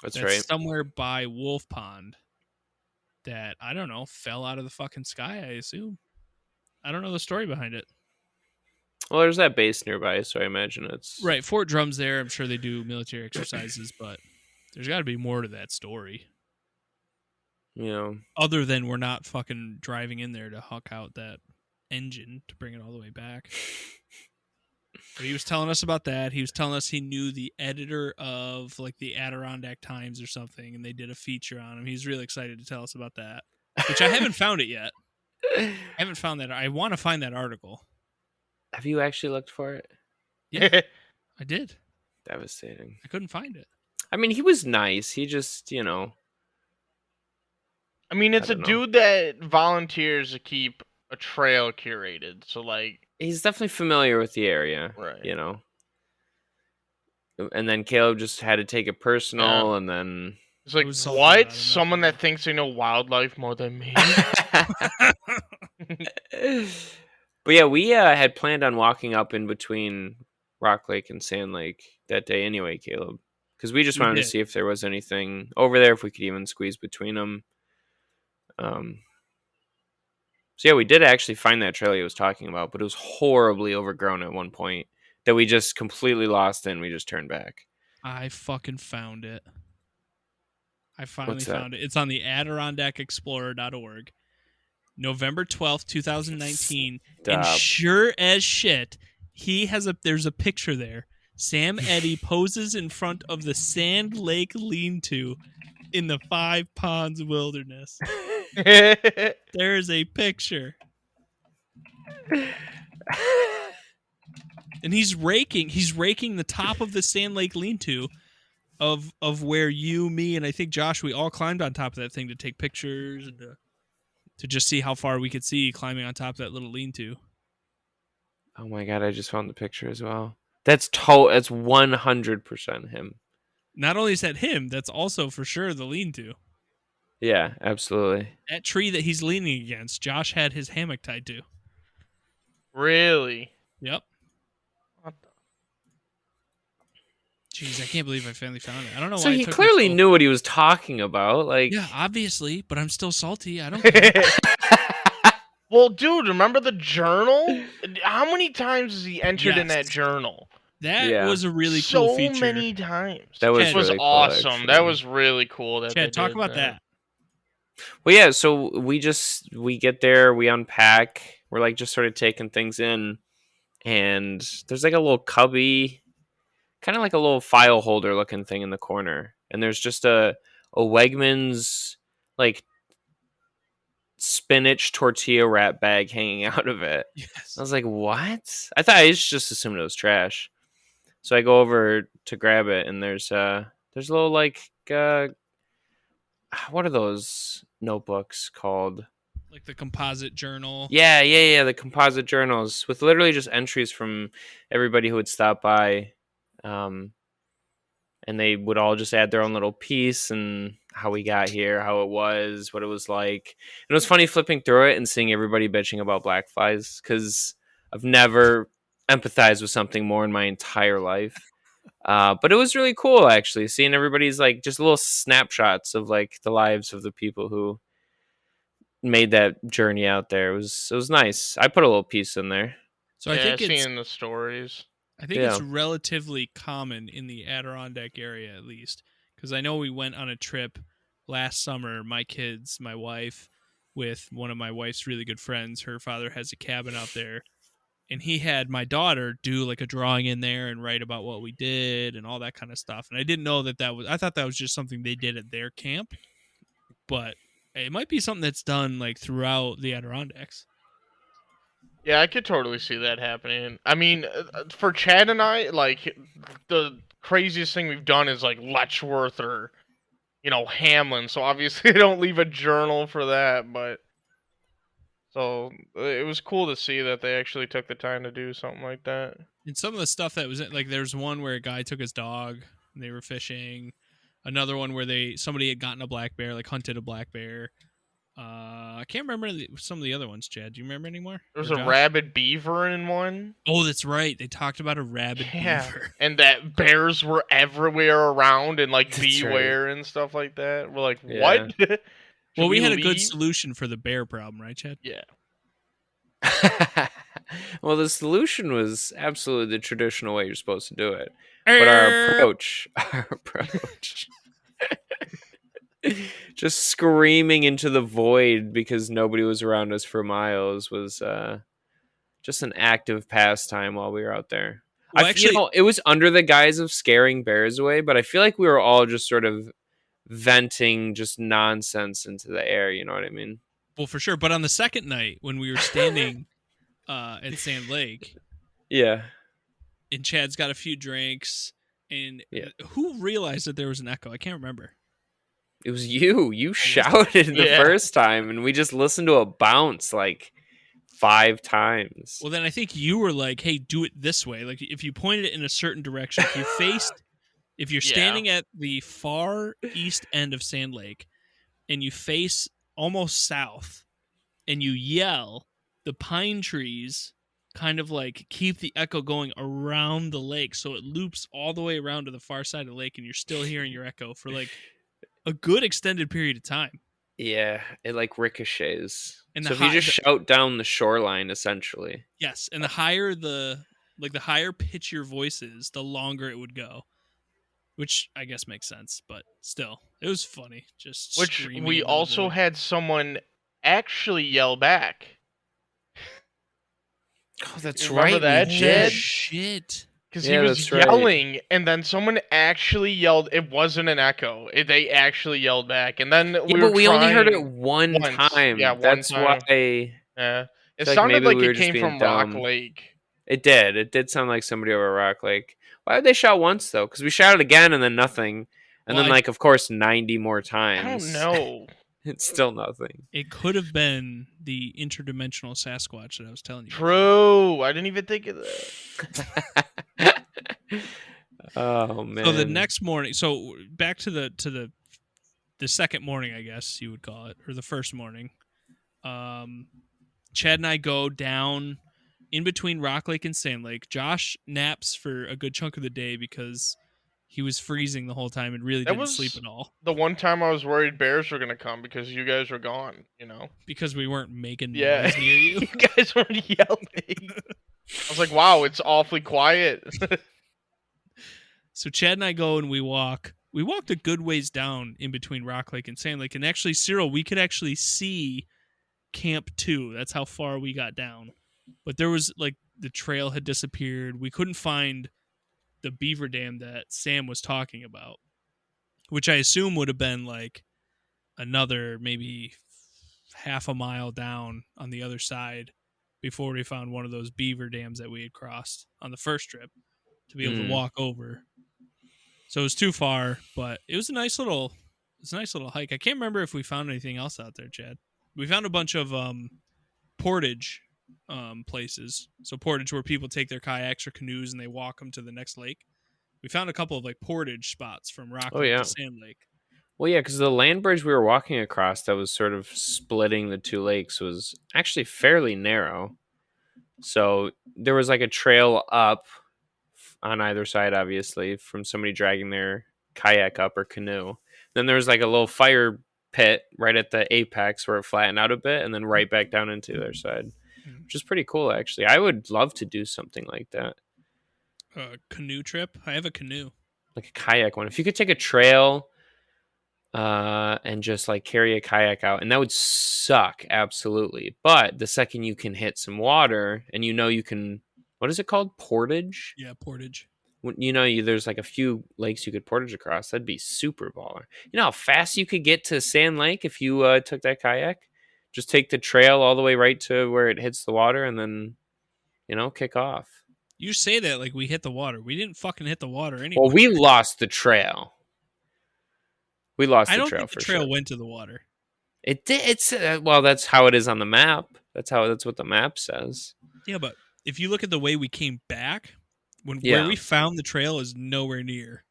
That's that's right. somewhere by Wolf Pond that, I don't know, fell out of the fucking sky, I assume. I don't know the story behind it. Well, there's that base nearby, so I imagine it's Right, Fort Drum's there. I'm sure they do military exercises, but there's got to be more to that story. You know, Other than we're not fucking driving in there to huck out that engine to bring it all the way back. But he was telling us about that. He was telling us he knew the editor of like the Adirondack Times or something, and they did a feature on him. He's really excited to tell us about that, which I haven't found it yet. I haven't found that. I want to find that article. Have you actually looked for it? Yeah, I did. Devastating. I couldn't find it. I mean, he was nice. He just, I mean, it's a dude that volunteers to keep a trail curated. So, like, he's definitely familiar with the area, right? And then Caleb just had to take it personal, and then it's like, what? Someone that thinks they know wildlife more than me? But yeah, we had planned on walking up in between Rock Lake and Sand Lake that day anyway, Caleb, because we just wanted to see if there was anything over there, if we could even squeeze between them. So yeah, we did actually find that trail he was talking about, but it was horribly overgrown at one point that we just completely lost and we just turned back. I fucking found it. I finally found it. It's on the AdirondackExplorer.org. November 12th, 2019. Stop. And sure as shit, there's a picture there. Sam Eddy poses in front of the Sand Lake lean-to in the Five Ponds Wilderness. There's a picture. And he's raking the top of the Sand Lake lean-to of where you, me, and I think Josh, we all climbed on top of that thing to take pictures and to just see how far we could see climbing on top of that little lean-to. Oh my god, I just found the picture as well. That's 100% him. Not only is that him, that's also for sure the lean-to. Yeah, absolutely. That tree that he's leaning against, Josh had his hammock tied to. Really? Yep. What the? Jeez, I can't believe I finally found it. I don't know why. So he clearly knew what he was talking about. Like, yeah, obviously, but I'm still salty. I don't care. Well, dude, remember the journal? How many times has he entered in that journal? That was a really cool feature. So many times. That was Chad, really cool, awesome. actually. That was really cool. That Chad, talk about that. Well, yeah, so we get there, we unpack, we're like just sort of taking things in, and there's like a little cubby, kind of like a little file holder looking thing in the corner, and there's just a Wegmans like spinach tortilla wrap bag hanging out of it. Yes. I was like, what? I just assumed it was trash. So I go over to grab it, and there's a little like what are those notebooks called? Like the composite journal. Yeah, the composite journals with literally just entries from everybody who would stop by, and they would all just add their own little piece and how we got here, how it was, what it was like. And it was funny flipping through it and seeing everybody bitching about black flies, because I've never empathized with something more in my entire life. But it was really cool, actually, seeing everybody's like just little snapshots of like the lives of the people who made that journey out there. It was nice. I put a little piece in there. So I think seeing the stories. I think it's relatively common in the Adirondack area, at least, because I know we went on a trip last summer. My kids, my wife, with one of my wife's really good friends. Her father has a cabin out there. And he had my daughter do like a drawing in there and write about what we did and all that kind of stuff. And I didn't know that was, I thought that was just something they did at their camp. But it might be something that's done like throughout the Adirondacks. Yeah, I could totally see that happening. I mean, for Chad and I, like, the craziest thing we've done is like Letchworth or, Hamlin. So obviously I don't leave a journal for that, but. So it was cool to see that they actually took the time to do something like that. And some of the stuff that was like, there's one where a guy took his dog and they were fishing. Another one where somebody had gotten a black bear, like hunted a black bear. I can't remember some of the other ones, Chad. Do you remember anymore? There was a rabid beaver in one. Oh, that's right. They talked about a rabid beaver. And that bears were everywhere around and like beware and stuff like that. We're like, what? Well, we had a good solution for the bear problem, right, Chad? Yeah. Well, the solution was absolutely the traditional way you're supposed to do it. But our approach, just screaming into the void because nobody was around us for miles was just an active pastime while we were out there. Well, actually, it was under the guise of scaring bears away, but I feel like we were all just sort of venting just nonsense into the air. You know what I mean? well, for sure. But on the second night when we were standing at Sand Lake, Yeah. and Chad's got a few drinks, and Yeah. who realized that there was an echo? I can't remember. It was you. You shouted the first time, and we just listened to a bounce like 5 times. Well, then I think you were like, "Hey, do it this way." Like, if you pointed it in a certain direction, if you're standing at the far east end of Sand Lake, and you face almost south, and you yell, the pine trees kind of like keep the echo going around the lake, so it loops all the way around to the far side of the lake, and you're still hearing your echo for like a good extended period of time. Yeah, it like ricochets. And so if you just shout down the shoreline, essentially. Yes, and the higher the higher pitch your voice is, the longer it would go. Which I guess makes sense, but still, it was funny. Just which we also had someone actually yell back. Oh, that's Remember right. That Chad? Shit. Because he was yelling, and then someone actually yelled. It wasn't an echo. They actually yelled back, and then we only heard it one time. Yeah, that's one time. why. Yeah, it sounded like it came from dumb. Rock Lake. It did. It did sound like somebody over Rock Lake. Why did they shout once though? Because we shouted again and then nothing, and then of course 90 more times. I don't know. It's still nothing. It could have been the interdimensional Sasquatch that I was telling you. True. I didn't even think of that. Oh man. So the next morning, so back to the second morning, I guess you would call it, or the first morning. Chad and I go down in between Rock Lake and Sand Lake. Josh naps for a good chunk of the day because he was freezing the whole time and really didn't sleep at all. The one time I was worried bears were gonna come because you guys were gone, Because we weren't making noise near you. You guys weren't yelling. I was like, wow, it's awfully quiet. So Chad and I go and we walk. We walked a good ways down in between Rock Lake and Sand Lake. And actually, Cyril, we could actually see Camp 2. That's how far we got down. But there was, the trail had disappeared. We couldn't find the beaver dam that Sam was talking about, which I assume would have been, another maybe half a mile down on the other side before we found one of those beaver dams that we had crossed on the first trip to be able to walk over. So it was too far, but it was a nice little hike. I can't remember if we found anything else out there, Chad. We found a bunch of portage places. So portage where people take their kayaks or canoes and they walk them to the next lake. We found a couple of portage spots from Rock Lake to Sand Lake. Well, yeah, because the land bridge we were walking across that was sort of splitting the two lakes was actually fairly narrow. So there was a trail up on either side, obviously, from somebody dragging their kayak up or canoe. Then there was a little fire pit right at the apex where it flattened out a bit and then right back down into the other side, which is pretty cool, actually. I would love to do something like that. A canoe trip? I have a canoe. Like a kayak one. If you could take a trail and just carry a kayak out, and that would suck, absolutely. But the second you can hit some water and you can... What is it called? Portage? Yeah, portage. There's a few lakes you could portage across. That'd be super baller. You know how fast you could get to Sand Lake if you took that kayak? Just take the trail all the way right to where it hits the water and then, kick off. You say that like we hit the water. We didn't fucking hit the water anyway. Well, we lost the trail. We lost the trail for sure. I don't think the trail went to the water. It did. That's how it is on the map. That's what the map says. Yeah, but if you look at the way we came back, where we found the trail is nowhere near.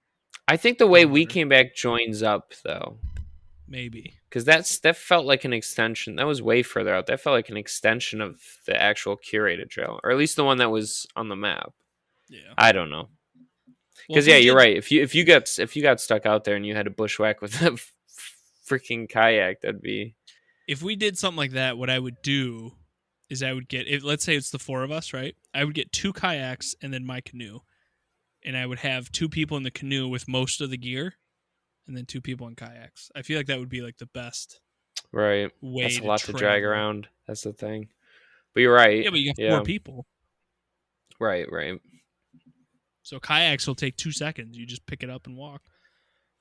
I think the way we came back joins up, though. Maybe. Because that felt like an extension. That was way further out. That felt like an extension of the actual curated trail. Or at least the one that was on the map. Yeah. I don't know. Because, you're right. If you got stuck out there and you had to bushwhack with a freaking kayak, that'd be... If we did something like that, what I would do is I would get, if let's say it's the 4 of us, right? I would get 2 kayaks and then my canoe. And I would have 2 people in the canoe with most of the gear and then 2 people in kayaks. I feel like that would be like the best Right. way That's a to lot to drag travel. around. That's the thing. But you're right. Yeah, but you got 4 people. Right. So kayaks will take 2 seconds. You just pick it up and walk.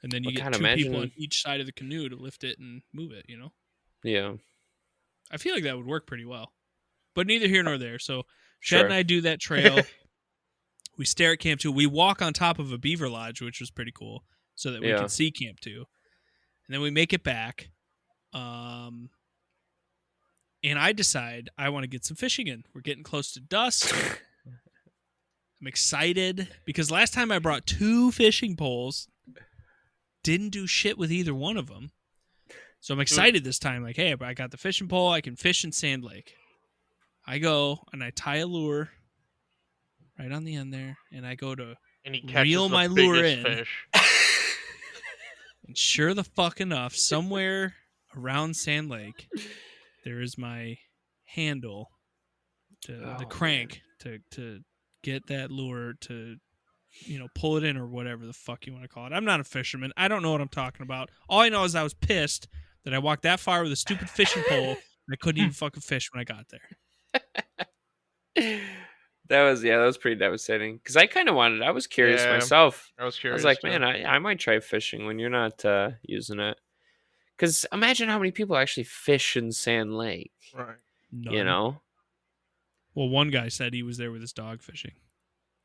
And then you get 2 people on each side of the canoe to lift it and move it, Yeah. I feel like that would work pretty well. But neither here nor there. So Chad and I do that trail. We stare at Camp 2. We walk on top of a beaver lodge, which was pretty cool, so that we could see Camp 2. And then we make it back. And I decide I want to get some fishing in. We're getting close to dusk. I'm excited because last time I brought 2 fishing poles, didn't do shit with either one of them. So I'm excited this time. Like, hey, I got the fishing pole. I can fish in Sand Lake. I go and I tie a lure right on the end there, and I go to reel my lure in. Fish. And sure the fuck enough, somewhere around Sand Lake, there is my handle, the crank to get that lure to, pull it in or whatever the fuck you want to call it. I'm not a fisherman. I don't know what I'm talking about. All I know is I was pissed that I walked that far with a stupid fishing pole and I couldn't even fucking fish when I got there. That was pretty devastating. Because I kind of wanted, I was curious myself. I was curious. I was like, man, I might try fishing when you're not using it. Because imagine how many people actually fish in Sand Lake. Right. None. Well, one guy said he was there with his dog fishing.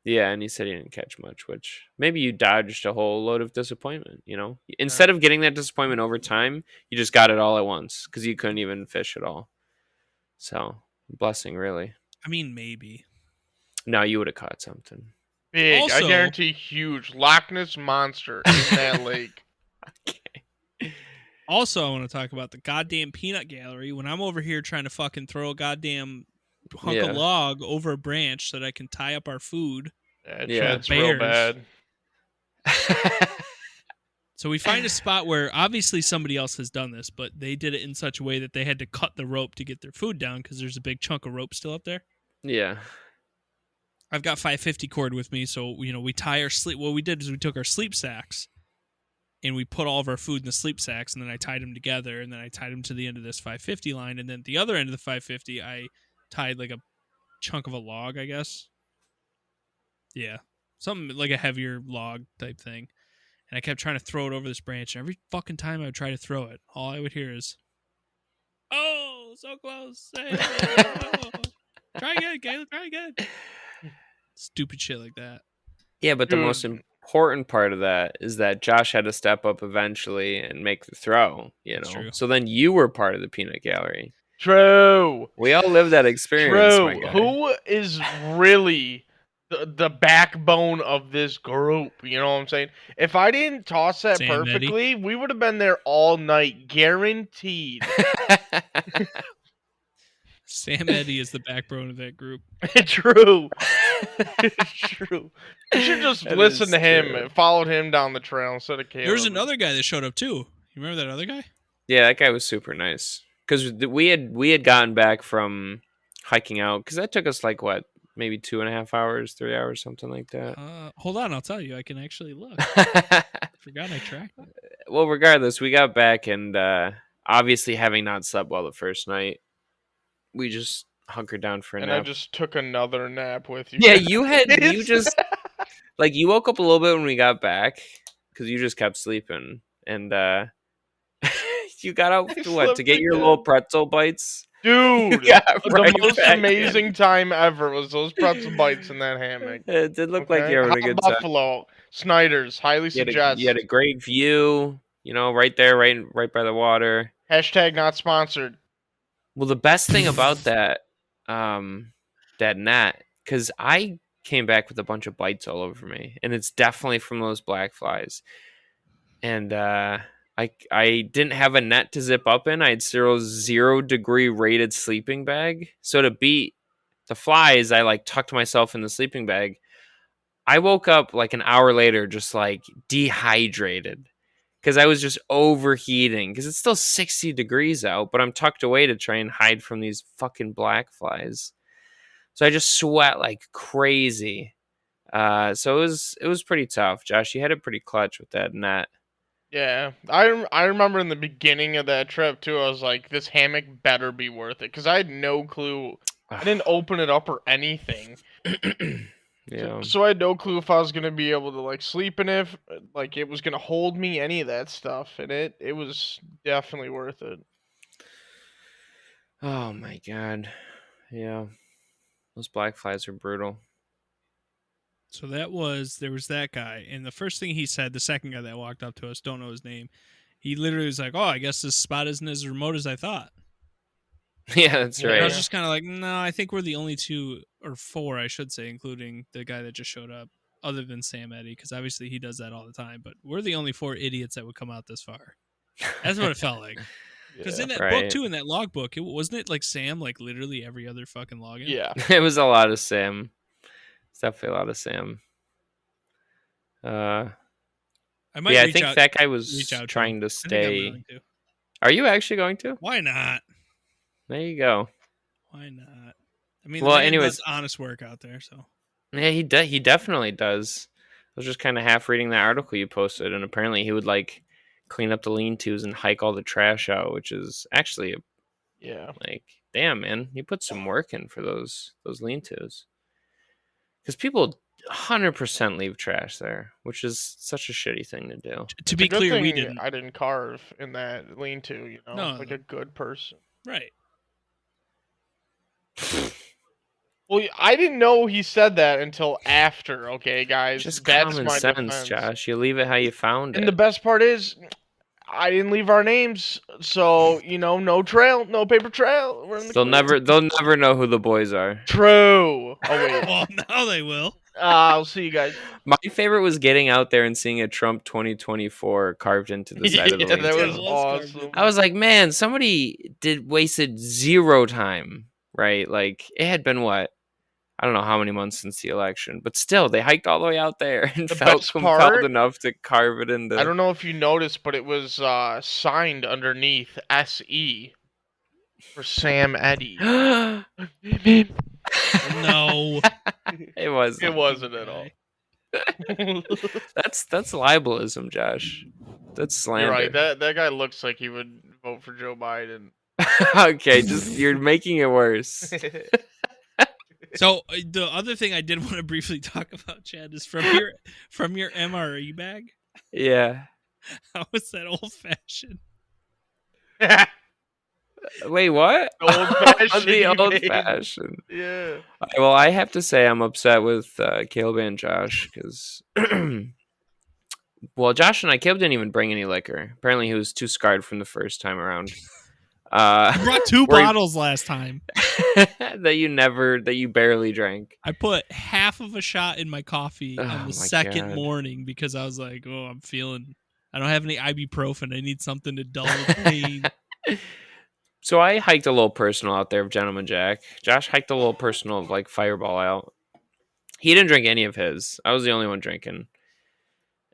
Yeah, and he said he didn't catch much, which maybe you dodged a whole load of disappointment, Instead of getting that disappointment over time, you just got it all at once because you couldn't even fish at all. So, blessing, really. I mean, maybe. No, you would have caught something. Big, Also, I guarantee huge Loch Ness monster in that lake. Okay. Also, I want to talk about the goddamn peanut gallery. When I'm over here trying to fucking throw a goddamn hunk of log over a branch so that I can tie up our food. Yeah, it's real bad. So we find a spot where obviously somebody else has done this, but they did it in such a way that they had to cut the rope to get their food down because there's a big chunk of rope still up there. Yeah. I've got 550 cord with me, so we tie our sleep. What we did is we took our sleep sacks and we put all of our food in the sleep sacks, and then I tied them together, and then I tied them to the end of this 550 line, and then at the other end of the 550, I tied like a chunk of a log, I guess. Yeah, something like a heavier log type thing. And I kept trying to throw it over this branch, and every fucking time I would try to throw it, all I would hear is, "Oh, so close! Hey, oh. Try again, Caleb. Try again." Stupid shit like that. Yeah, but the most important part of that is that Josh had to step up eventually and make the throw. True. So then you were part of the peanut gallery. True. We all lived that experience. True. My guy. Who is really the backbone of this group? You know what I'm saying? If I didn't toss that Sam perfectly, we would have been there all night, guaranteed. Sam Eddy is the backbone of that group. True. True. You should just That listen is to him true. and followed him down the trail instead of Caleb. There was another guy that showed up too. You remember that other guy? Yeah, that guy was super nice. Because we had gotten back from hiking out. Because that took us like what, maybe 2.5 hours, 3 hours, something like that. Hold on, I'll tell you. I can actually look. I forgot I tracked it. Well, regardless, we got back, and obviously having not slept well the first night, we just hunkered down for a nap. I just took another nap with you. Yeah, you just like you woke up a little bit when we got back because you just kept sleeping, and you got out to get your little pretzel bites. Dude, the most amazing time ever was those pretzel bites in that hammock. It did look like you were having a good time. Buffalo, Snyder's, highly suggest. You had a great view, right there, right by the water. Hashtag not sponsored. Well, the best thing about that net, because I came back with a bunch of bites all over me, and it's definitely from those black flies. And I didn't have a net to zip up in. I had Cyril's 0-degree rated sleeping bag. So to beat the flies, I tucked myself in the sleeping bag. I woke up like an hour later, just dehydrated. because I was just overheating because it's still 60 degrees out, but I'm tucked away to try and hide from these fucking black flies. So I just sweat like crazy. So it was pretty tough. Josh, you had it pretty clutch with that net. Yeah, I remember in the beginning of that trip too. I was like, this hammock better be worth it, because I had no clue. I didn't open it up or anything. Yeah. So I had no clue if I was gonna be able to like sleep in it, if, like it was gonna hold me, any of that stuff, and it was definitely worth it. Oh my god. Yeah. Those black flies are brutal. So there was that guy, and the first thing he said, the second guy that walked up to us, don't know his name, he literally was like, "Oh, I guess this spot isn't as remote as I thought." Yeah, that's Yeah. And I right. was just kind of like, "No, I think we're the only 2 or 4, I should say, including the guy that just showed up, other than Sam Eddy, because obviously he does that all the time. But we're the only 4 idiots that would come out this far." That's what it felt like. Because in that book Right. too, in that logbook, wasn't it like Sam, like literally every other fucking login? Yeah. It was a lot of Sam. It's definitely a lot of Sam. I might. Yeah, I reach think out, that guy reach was out trying to I think I'm stay. willing to. Are you actually going to? Why not? There you go. Why not? I mean, Well, the man anyways, does honest work out there. So yeah, he definitely does. I was just kind of half reading that article you posted, and apparently he would like clean up the lean-tos and hike all the trash out, which is actually Yeah. like, damn, man, you put some work in for those lean-tos. Because people 100% leave trash there, which is such a shitty thing to do. to be It's a good clear, we thing didn't. I didn't carve in that lean-to. You know, No, like no. a good person. Right. Well, I didn't know he said that until after. Okay, guys, Just that's common my sense, defense. Josh. You leave it how you found And it. the best part is, I didn't leave our names, so you know, no trail, no paper trail. We're in the They'll clear. never know who the boys are. True. Oh wait. Well, now they will. I'll see you guys. My favorite was getting out there and seeing a Trump 2024 carved into the side of the Yeah, that lean-to. was It was carved awesome. in. I was like, man, somebody wasted 0 time, right? Like, it had been what? I don't know how many months since the election, but still, they hiked all the way out there and The felt best compelled part- enough to carve it into. I don't know if you noticed, but it was signed underneath SE for Sam Eddy. No, It was. It wasn't at all. That's libelism, Josh. That's slander. You're right. That guy looks like he would vote for Joe Biden. Okay, you're making it worse. So the other thing I did want to briefly talk about, Chad, is from your MRE bag. Yeah. How was that old fashioned? Wait, what? Old-fashioned The you old made. fashioned. Yeah. Well, I have to say I'm upset with Caleb and Josh because, well, Josh and Caleb didn't even bring any liquor. Apparently, he was too scarred from the first time around. I brought 2 Were you- bottles last time. that you barely drank. I put half of a shot in my coffee Oh on my the second God. morning because I was like, oh, I don't have any ibuprofen. I need something to dull the pain. So I hiked a little personal out there of Gentleman Jack. Josh hiked a little personal of like Fireball out. He didn't drink any of his. I was the only one drinking.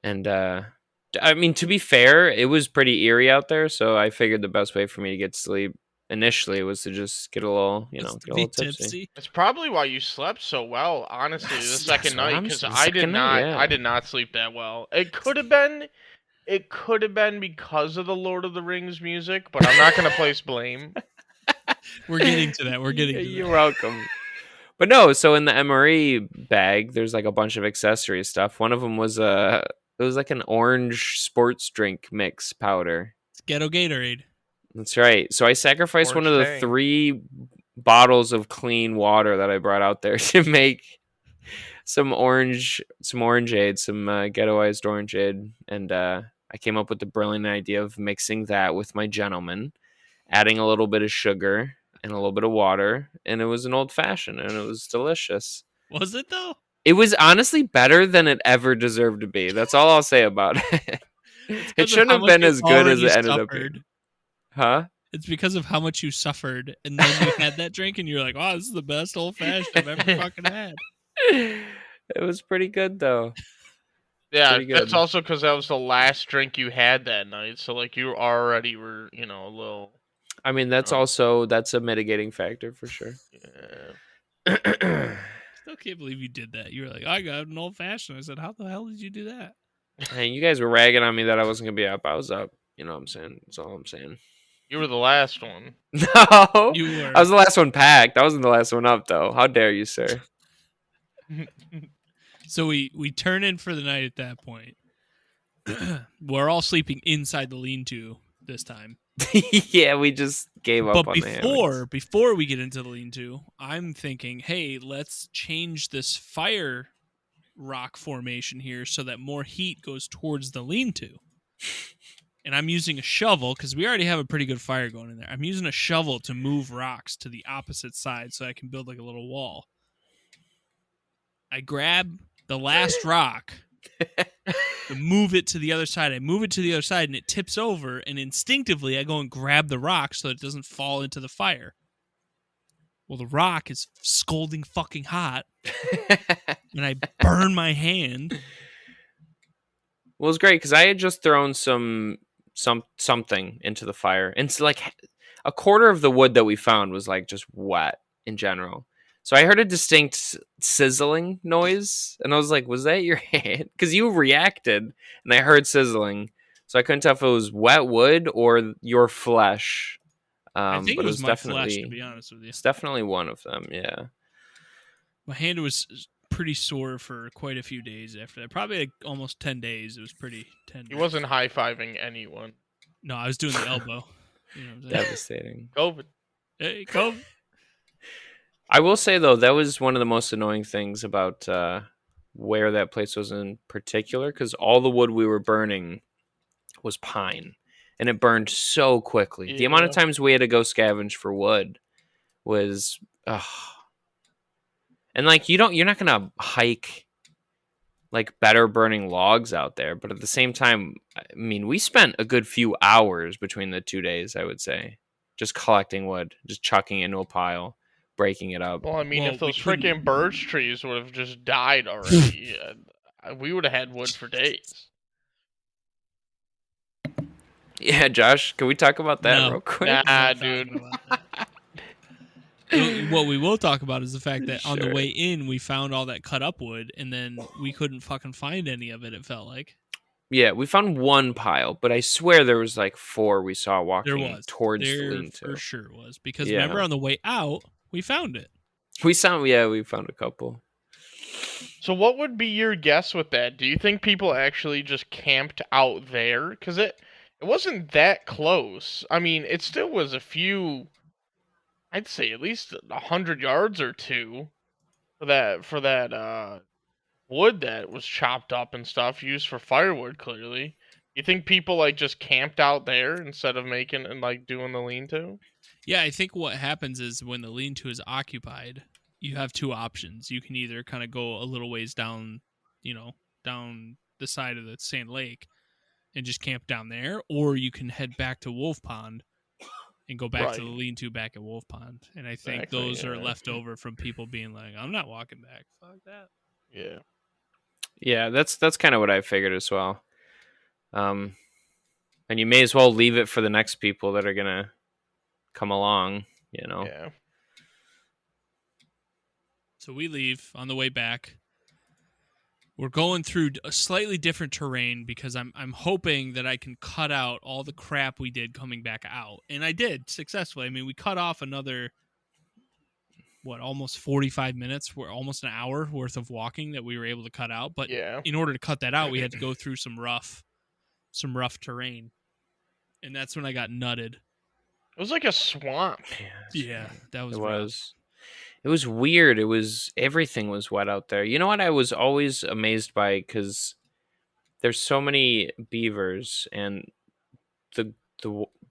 And I mean, to be fair, it was pretty eerie out there, so I figured the best way for me to get sleep initially was to just get a little, get a Be little tipsy. That's probably why you slept so well, honestly, the That's second what night, I'm because saying, I did second not. night, yeah. I did not sleep that well. It could have been because of the Lord of the Rings music, but I'm not gonna place blame. We're getting to that. You're welcome. But no, so in the MRE bag, there's like a bunch of accessory stuff. One of them was it was like an orange sports drink mix powder. It's Ghetto Gatorade. That's right. So I sacrificed one of Orange the Tang. 3 bottles of clean water that I brought out there to make some orangeade, some ghettoized orangeade, and I came up with the brilliant idea of mixing that with my gentleman, adding a little bit of sugar and a little bit of water, and it was an old fashioned, and it was delicious. Was it though? It was honestly better than it ever deserved to be. That's all I'll say about it. It shouldn't have been as good as it ended up being. Huh? It's because of how much you suffered, and then you had that drink, and you're like, "Oh, this is the best old fashioned I've ever fucking had." It was pretty good though. Yeah, pretty good. that's also because that was the last drink you had that night. So like you already were, a little. I mean, that's a mitigating factor for sure. Yeah. Still can't believe you did that. You were like, I got an old fashioned. I said, how the hell did you do that? Hey, you guys were ragging on me that I wasn't gonna be up. I was up. You know what I'm saying? That's all I'm saying. You were the last one. No, You were. I was the last one packed. I wasn't the last one up, though. How dare you, sir? So we turn in for the night at that point. We're all sleeping inside the lean-to this time. Yeah, we just gave up on the hammocks. Before we get into the lean-to, I'm thinking, hey, let's change this fire rock formation here so that more heat goes towards the lean-to. And I'm using a shovel because we already have a pretty good fire going in there. I'm using a shovel to move rocks to the opposite side so I can build like a little wall. I grab the last rock to move it to the other side. I move it to the other side and it tips over, and instinctively I go and grab the rock so it doesn't fall into the fire. Well, the rock is scalding fucking hot, and I burn my hand. Well, it was great because I had just thrown something into the fire, and it's like a quarter of the wood that we found was like just wet in general. So I heard a distinct sizzling noise, and I was like, "Was that your hand?" Because you reacted, and I heard sizzling, so I couldn't tell if it was wet wood or your flesh. I think but it was my definitely, flesh, to be honest with you. It's definitely one of them. Yeah. My hand was pretty sore for quite a few days after that. Probably like almost 10 days. It was pretty tender. He wasn't high-fiving anyone. No, I was doing the elbow. You know what I'm saying? Devastating. COVID. Hey, COVID. I will say, though, that was one of the most annoying things about where that place was in particular, because all the wood we were burning was pine, and it burned so quickly. Yeah. The amount of times we had to go scavenge for wood was... And, like, you're not going to hike, like, better burning logs out there, but at the same time, I mean, we spent a good few hours between the 2 days, I would say, just collecting wood, just chucking it into a pile, breaking it up. Well, I mean, Well, if those we couldn't- freaking birch trees would have just died already, we would have had wood for days. Yeah, Josh, can we talk about that No. real quick? Nah, We're not dude. talking about that. What we will talk about is the fact that on the Sure. way in, we found all that cut up wood, and then we couldn't fucking find any of it, it felt like. Yeah, we found one pile, but I swear there was like 4 we saw There walking was. towards the There lean-to. for sure was. Because Yeah. remember on the way out, we found it. We found a couple. So what would be your guess with that? Do you think people actually just camped out there? Because it wasn't that close. I mean, it still was a few, I'd say at least 100 yards or two for that wood that was chopped up and stuff used for firewood. Clearly, you think people like just camped out there instead of making and like doing the lean-to? Yeah, I think what happens is when the lean-to is occupied, you have two options. You can either kind of go a little ways down, down the side of the Sand Lake and just camp down there, or you can head back to Wolf Pond and go back to the Right. lean-to back at Wolf Pond. And I think Exactly, those are yeah. left over from people being like, I'm not walking back. Fuck that. Yeah. Yeah, that's kind of what I figured as well. And you may as well leave it for the next people that are gonna come along. Yeah. So we leave on the way back. We're going through a slightly different terrain because I'm hoping that I can cut out all the crap we did coming back out. And I did successfully. I mean, we cut off another, almost 45 minutes, almost an hour worth of walking that we were able to cut out. But Yeah. in order to cut that out, we had to go through some rough terrain. And that's when I got nutted. It was like a swamp. Yeah, that was It rough. was. It was weird. Everything was wet out there. You know what I was always amazed by, because there's so many beavers, and the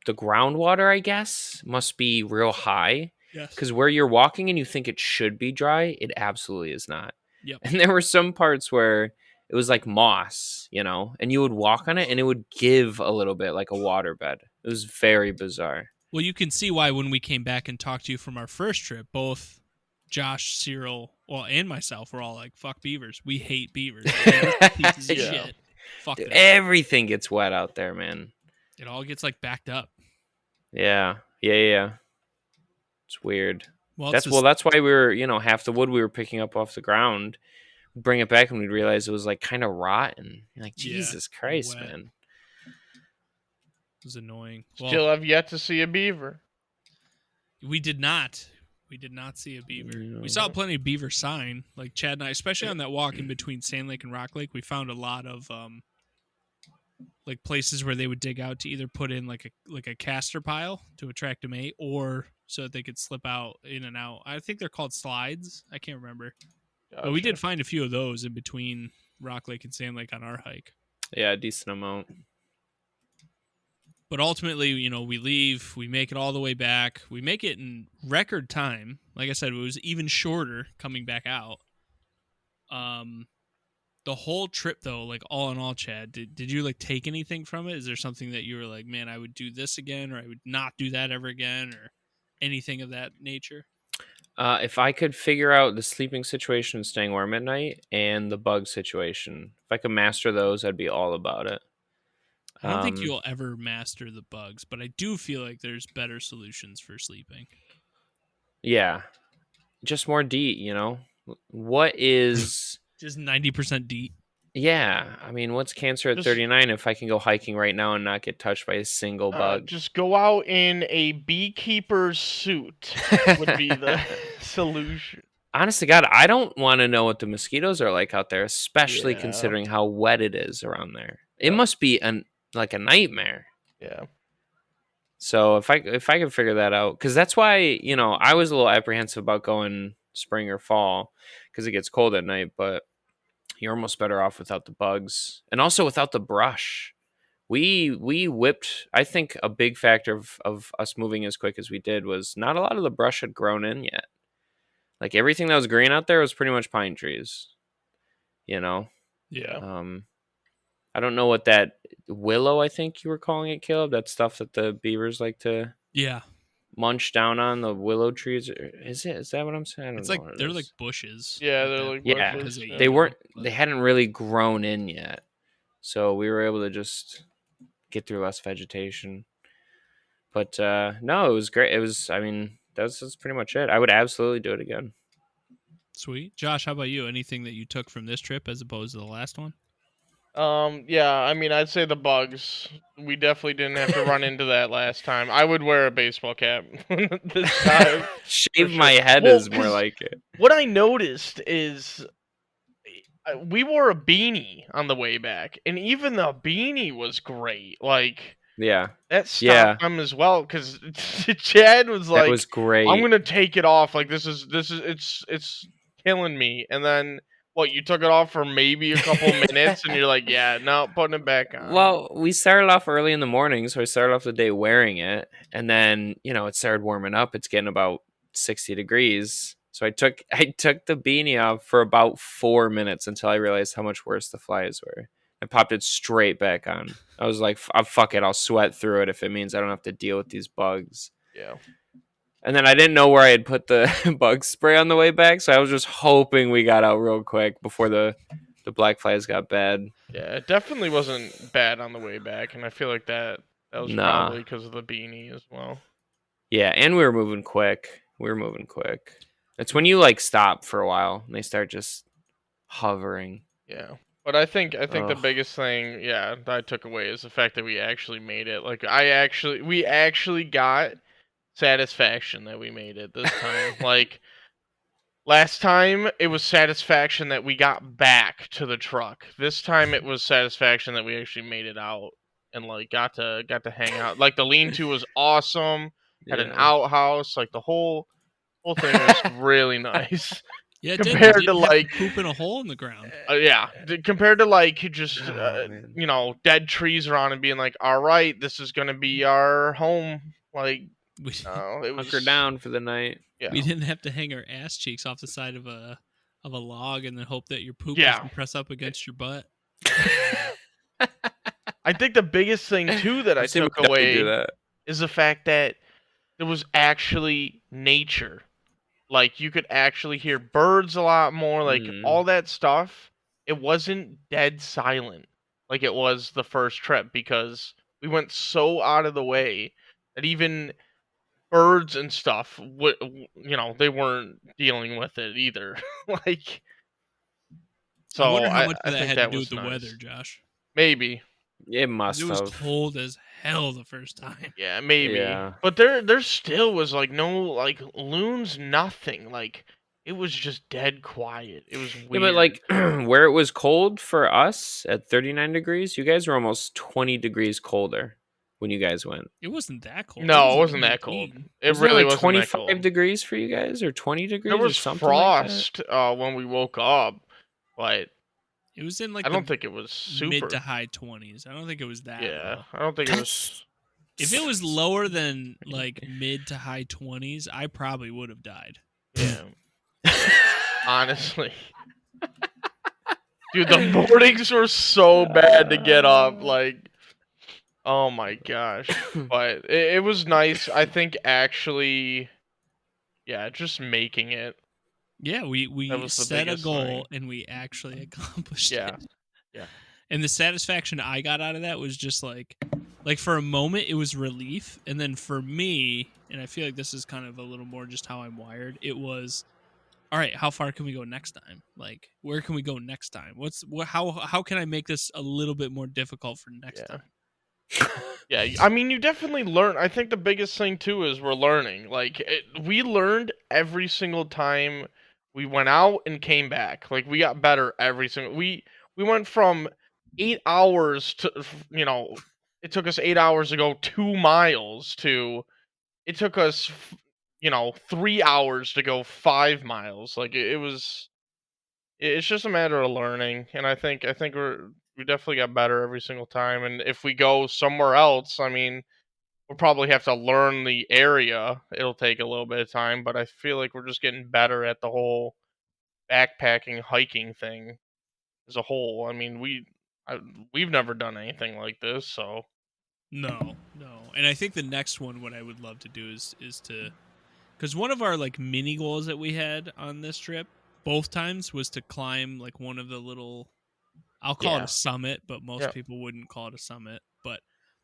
groundwater, I guess, must be real high. Yes. Because where you're walking and you think it should be dry, it absolutely is not. Yep. And there were some parts where it was like moss, and you would walk on it and it would give a little bit like a waterbed. It was very bizarre. Well, you can see why when we came back and talked to you from our first trip, both Josh, Cyril, and myself were all like, "Fuck beavers. We hate beavers. They're pieces of Yeah. shit. Fuck Dude, them." everything gets wet out there, man. It all gets like backed up. Yeah. It's weird. Well, That's why we were, half the wood we were picking up off the ground, bring it back and we'd realize it was like kind of rotten. You're like, Jesus Christ, wet. man. It was annoying. Still have yet to see a beaver. We did not. We did not see a beaver. No. We saw plenty of beaver sign, like Chad and I, especially on that walk in between Sand Lake and Rock Lake. We found a lot of like places where they would dig out to either put in like a castor pile to attract a mate, or so that they could slip out in and out. I think they're called slides. I can't remember. Gotcha. But we did find a few of those in between Rock Lake and Sand Lake on our hike. Yeah, a decent amount. But ultimately, we leave, we make it all the way back. We make it in record time. Like I said, it was even shorter coming back out. The whole trip, though, like all in all, Chad, did you like take anything from it? Is there something that you were like, man, I would do this again, or I would not do that ever again, or anything of that nature? If I could figure out the sleeping situation and staying warm at night and the bug situation, if I could master those, I'd be all about it. I don't think you'll ever master the bugs, but I do feel like there's better solutions for sleeping. Yeah. Just more DEET, What is... Just 90% DEET. Yeah. I mean, what's cancer at 39 if I can go hiking right now and not get touched by a single bug? Just go out in a beekeeper's suit would be the solution. Honest to God, I don't want to know what the mosquitoes are like out there, especially considering how wet it is around there. It must be like a nightmare. Yeah. So if I could figure that out, because that's why I was a little apprehensive about going spring or fall because it gets cold at night, but you're almost better off without the bugs and also without the brush. We whipped. I think a big factor of us moving as quick as we did was not a lot of the brush had grown in yet. Like everything that was green out there was pretty much pine trees. Yeah. I don't know what that willow, I think you were calling it, Caleb. That stuff that the beavers like to munch down on, the willow trees. Is that what I'm saying? I don't know like they're like bushes. Yeah, they're like bushes. Yeah, they hadn't really grown in yet. So we were able to just get through less vegetation. But no, it was great. That's pretty much it. I would absolutely do it again. Sweet. Josh, how about you? Anything that you took from this trip as opposed to the last one? Yeah, I'd say the bugs. We definitely didn't have to run into that last time. I would wear a baseball cap this time. Shave my head is more like it. What I noticed is we wore a beanie on the way back, and even the beanie was great. Like, that stopped them as well, because Chad was like, that was great. I'm gonna take it off. Like, it's killing me. And then you took it off for maybe a couple minutes, and you're like, yeah, no, putting it back on. Well, we started off early in the morning, so I started off the day wearing it, and then it started warming up. It's getting about 60 degrees. So I took the beanie off for about 4 minutes until I realized how much worse the flies were. I popped it straight back on. I was like, fuck it, I'll sweat through it if it means I don't have to deal with these bugs. Yeah. And then I didn't know where I had put the bug spray on the way back, so I was just hoping we got out real quick before the black flies got bad. Yeah, it definitely wasn't bad on the way back, and I feel like that was probably because of the beanie as well. Yeah, and we were moving quick. It's when you stop for a while and they start just hovering. Yeah. But I think the biggest thing, that I took away is the fact that we actually made it. Like we actually got satisfaction that we made it this time. Like last time it was satisfaction that we got back to the truck. This time it was satisfaction that we actually made it out and got to hang out. Like the lean-to was awesome. Had an outhouse. Like the whole thing was really nice. Yeah, compared to pooping a hole in the ground. Compared to just dead trees around and being like, all right, this is gonna be our home. Like, it was hunker down for the night. Yeah. We didn't have to hang our ass cheeks off the side of a log and then hope that your poop doesn't press up against your butt. I think the biggest thing too that I took away is the fact that there was actually nature. Like, you could actually hear birds a lot more, like, all that stuff. It wasn't dead silent like it was the first trip, because we went so out of the way that even birds and stuff, they weren't dealing with it either. Like, I so wonder how much I of that think had to that do was with the weather, nice. Josh. Maybe. It 'Cause must it was have. cold as hell the first time. Yeah, maybe. Yeah. But there still was like no like loons, nothing. Like, it was just dead quiet. It was Yeah, weird. but like where it was cold for us at 39 degrees, you guys were almost 20 degrees colder when you guys went. It wasn't that cold. No, was it like wasn't that cold. 19. It Wasn't really it like wasn't that 25 cold. degrees for you guys, or 20 There degrees, or was something like that? frost when we woke up, but It was in like I the don't think it was super. mid to high 20s. I don't think it was that Yeah, low. I don't think it was. If it was lower than like mid to high 20s, I probably would have died. Yeah. Honestly. Dude, the mornings were so bad to get up. Like, oh my gosh. But it was nice. I think actually, yeah, just making it. Yeah, we was the set a biggest goal thing. and we actually accomplished Yeah. it. Yeah. And the satisfaction I got out of that was just like for a moment it was relief, and then for me, and I feel like this is kind of a little more just how I'm wired, it was all right, how far can we go next time? Like, where can we go next time? How can I make this a little bit more difficult for next Yeah. time? Yeah, I mean, you definitely learn. I think the biggest thing too is we're learning. Like, we learned every single time we went out and came back. Like, we got better every single. We went from 8 hours to, it took us 8 hours to go 2 miles to it took us 3 hours to go 5 miles. Like, it was. It's just a matter of learning, and I think we definitely got better every single time. And if we go somewhere else, I mean, we'll probably have to learn the area. It'll take a little bit of time, but I feel like we're just getting better at the whole backpacking, hiking thing as a whole. I mean, we've never done anything like this, so No. And I think the next one, what I would love to do is to, because one of our like mini goals that we had on this trip, both times, was to climb like one of the little, I'll call it Yeah. a summit, but most Yeah. people wouldn't call it a summit. But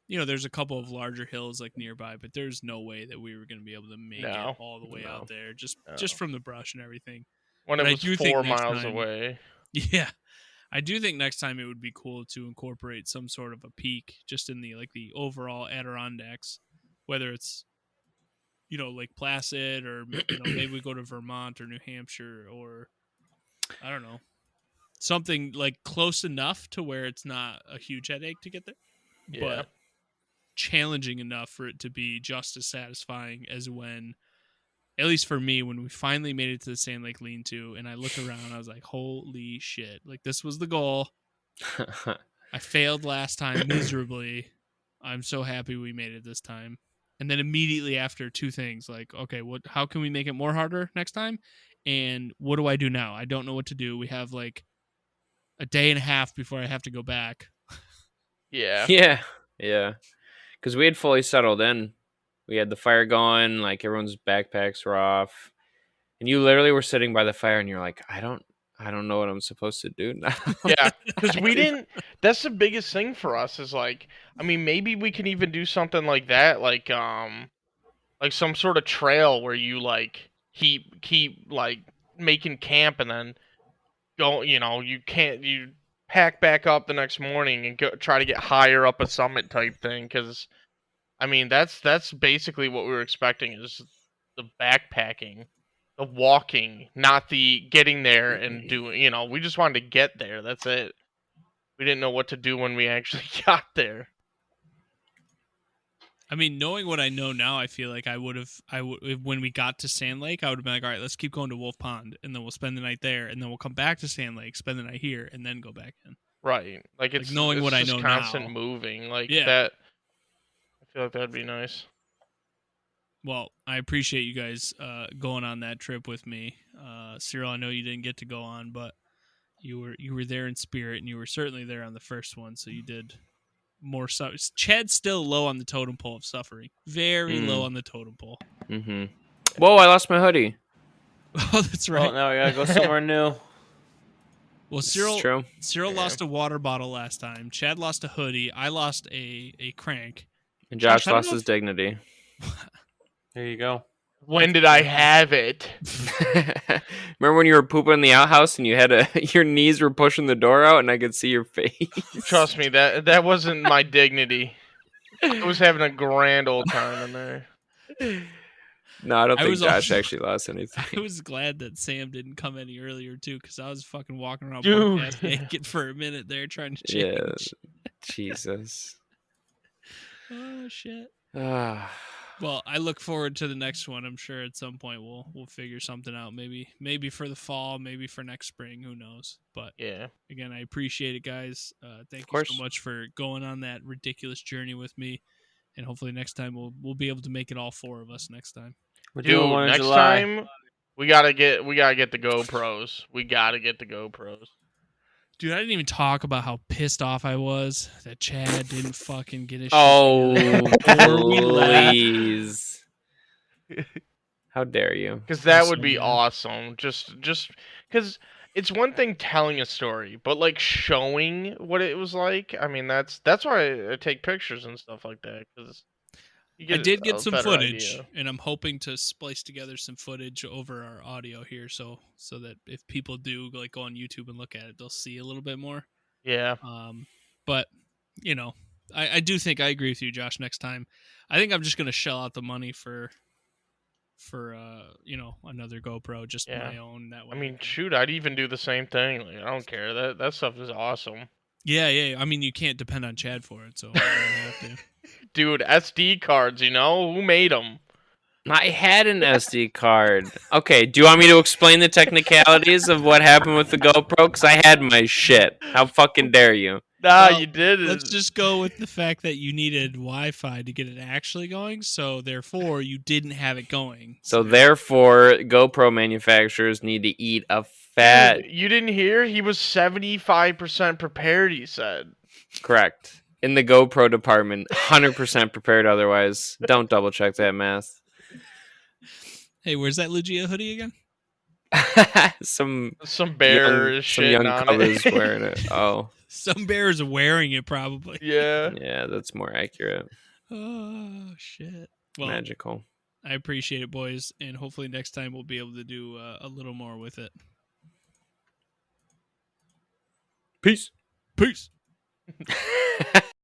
there's a couple of larger hills like nearby, but there's no way that we were going to be able to make No. it all the way No. out there, just No. from the brush and everything. when But I it was do think 4 next miles time- away. Yeah. I do think next time it would be cool to incorporate some sort of a peak just in the the overall Adirondacks, whether it's Lake Placid, or maybe we go to Vermont or New Hampshire, or I don't know, something like close enough to where it's not a huge headache to get there, Yeah. but challenging enough for it to be just as satisfying as when, at least for me, when we finally made it to the Sand Lake Lean-To, and I looked around, I was like, holy shit, like this was the goal. I failed last time miserably. I'm so happy we made it this time. And then immediately after, two things, like, okay, how can we make it more harder next time? And what do I do now? I don't know what to do. We have like a day and a half before I have to go back. Yeah. Yeah. Because we had fully settled in. We had the fire going, like everyone's backpacks were off. And you literally were sitting by the fire and you're like, I don't know what I'm supposed to do now. Yeah, because we didn't. That's the biggest thing for us is like, I mean, maybe we can even do something like that, like some sort of trail where you like keep like making camp and then go. You pack back up the next morning and go try to get higher up a summit type thing. Because I mean, that's basically what we were expecting is the backpacking. The walking, not the getting there and doing, we just wanted to get there. That's it. We didn't know what to do when we actually got there. I mean, knowing what I know now, I feel like I would when we got to Sand Lake, I would have been like, all right, let's keep going to Wolf Pond, and then we'll spend the night there, and then we'll come back to Sand Lake, spend the night here, and then go back in. Right. Like, it's knowing what I just know constant now. moving. Like, Yeah. that. I feel like that'd be nice. Well, I appreciate you guys going on that trip with me. Cyril, I know you didn't get to go on, but you were there in spirit, and you were certainly there on the first one, so you did more. Chad's still low on the totem pole of suffering. Very low on the totem pole. Whoa, I lost my hoodie. Oh, that's right. Well, now we gotta go somewhere new. Well, This is true. Cyril Yeah. lost a water bottle last time. Chad lost a hoodie. I lost a crank. And Josh I don't lost know his dignity. There you go. When did I have it? Remember when you were pooping in the outhouse and you had your knees were pushing the door out and I could see your face? Trust me, that wasn't my dignity. I was having a grand old time in there. No, I don't I think was Josh also- actually lost anything. I was glad that Sam didn't come any earlier too, because I was fucking walking around Dude. butt-ass naked for a minute there trying to change. Yeah. Jesus. Oh shit. Ah. Well, I look forward to the next one. I'm sure at some point we'll figure something out. Maybe for the fall, maybe for next spring. Who knows? But Yeah. again, I appreciate it, guys. Thank you course. so much for going on that ridiculous journey with me. And hopefully next time we'll be able to make it all four of us next time. We're doing Dude, one in next July. time we gotta get the GoPros. We gotta get the GoPros. Dude, I didn't even talk about how pissed off I was that Chad didn't fucking get his Oh, shit together before we left. please. How dare you? Because that I'm would so be mad. awesome. Just because it's one thing telling a story, but like showing what it was like. I mean, that's why I take pictures and stuff like that. Because I did get some better footage, idea. and I'm hoping to splice together some footage over our audio here, so that if people do like go on YouTube and look at it, they'll see a little bit more. Yeah. But you know, I do think I agree with you, Josh. Next time, I think I'm just gonna shell out the money for another GoPro, just Yeah. my own. That way, I mean, shoot, I'd even do the same thing. Like, I don't care. That stuff is awesome. yeah. I mean, you can't depend on Chad for it, so I don't have to. Dude, SD cards, who made them? I had an SD card. Okay, do you want me to explain the technicalities of what happened with the GoPro? Because I had my shit. How fucking dare you? Nah, Well, you did it. Let's just go with the fact that you needed Wi-Fi to get it actually going, so therefore you didn't have it going. So therefore, GoPro manufacturers need to eat a fat. Dude, you didn't hear? He was 75% prepared, he said. Correct. In the GoPro department, 100% prepared otherwise. Don't double check that math. Hey, where's that Lugia hoodie again? Some Some bear is some shitting young on cubba's it. wearing it. Oh, Some bears are wearing it, probably. Yeah. yeah, that's more accurate. Oh shit. Well, Magical. I appreciate it, boys, and hopefully next time we'll be able to do a little more with it. Peace. Peace.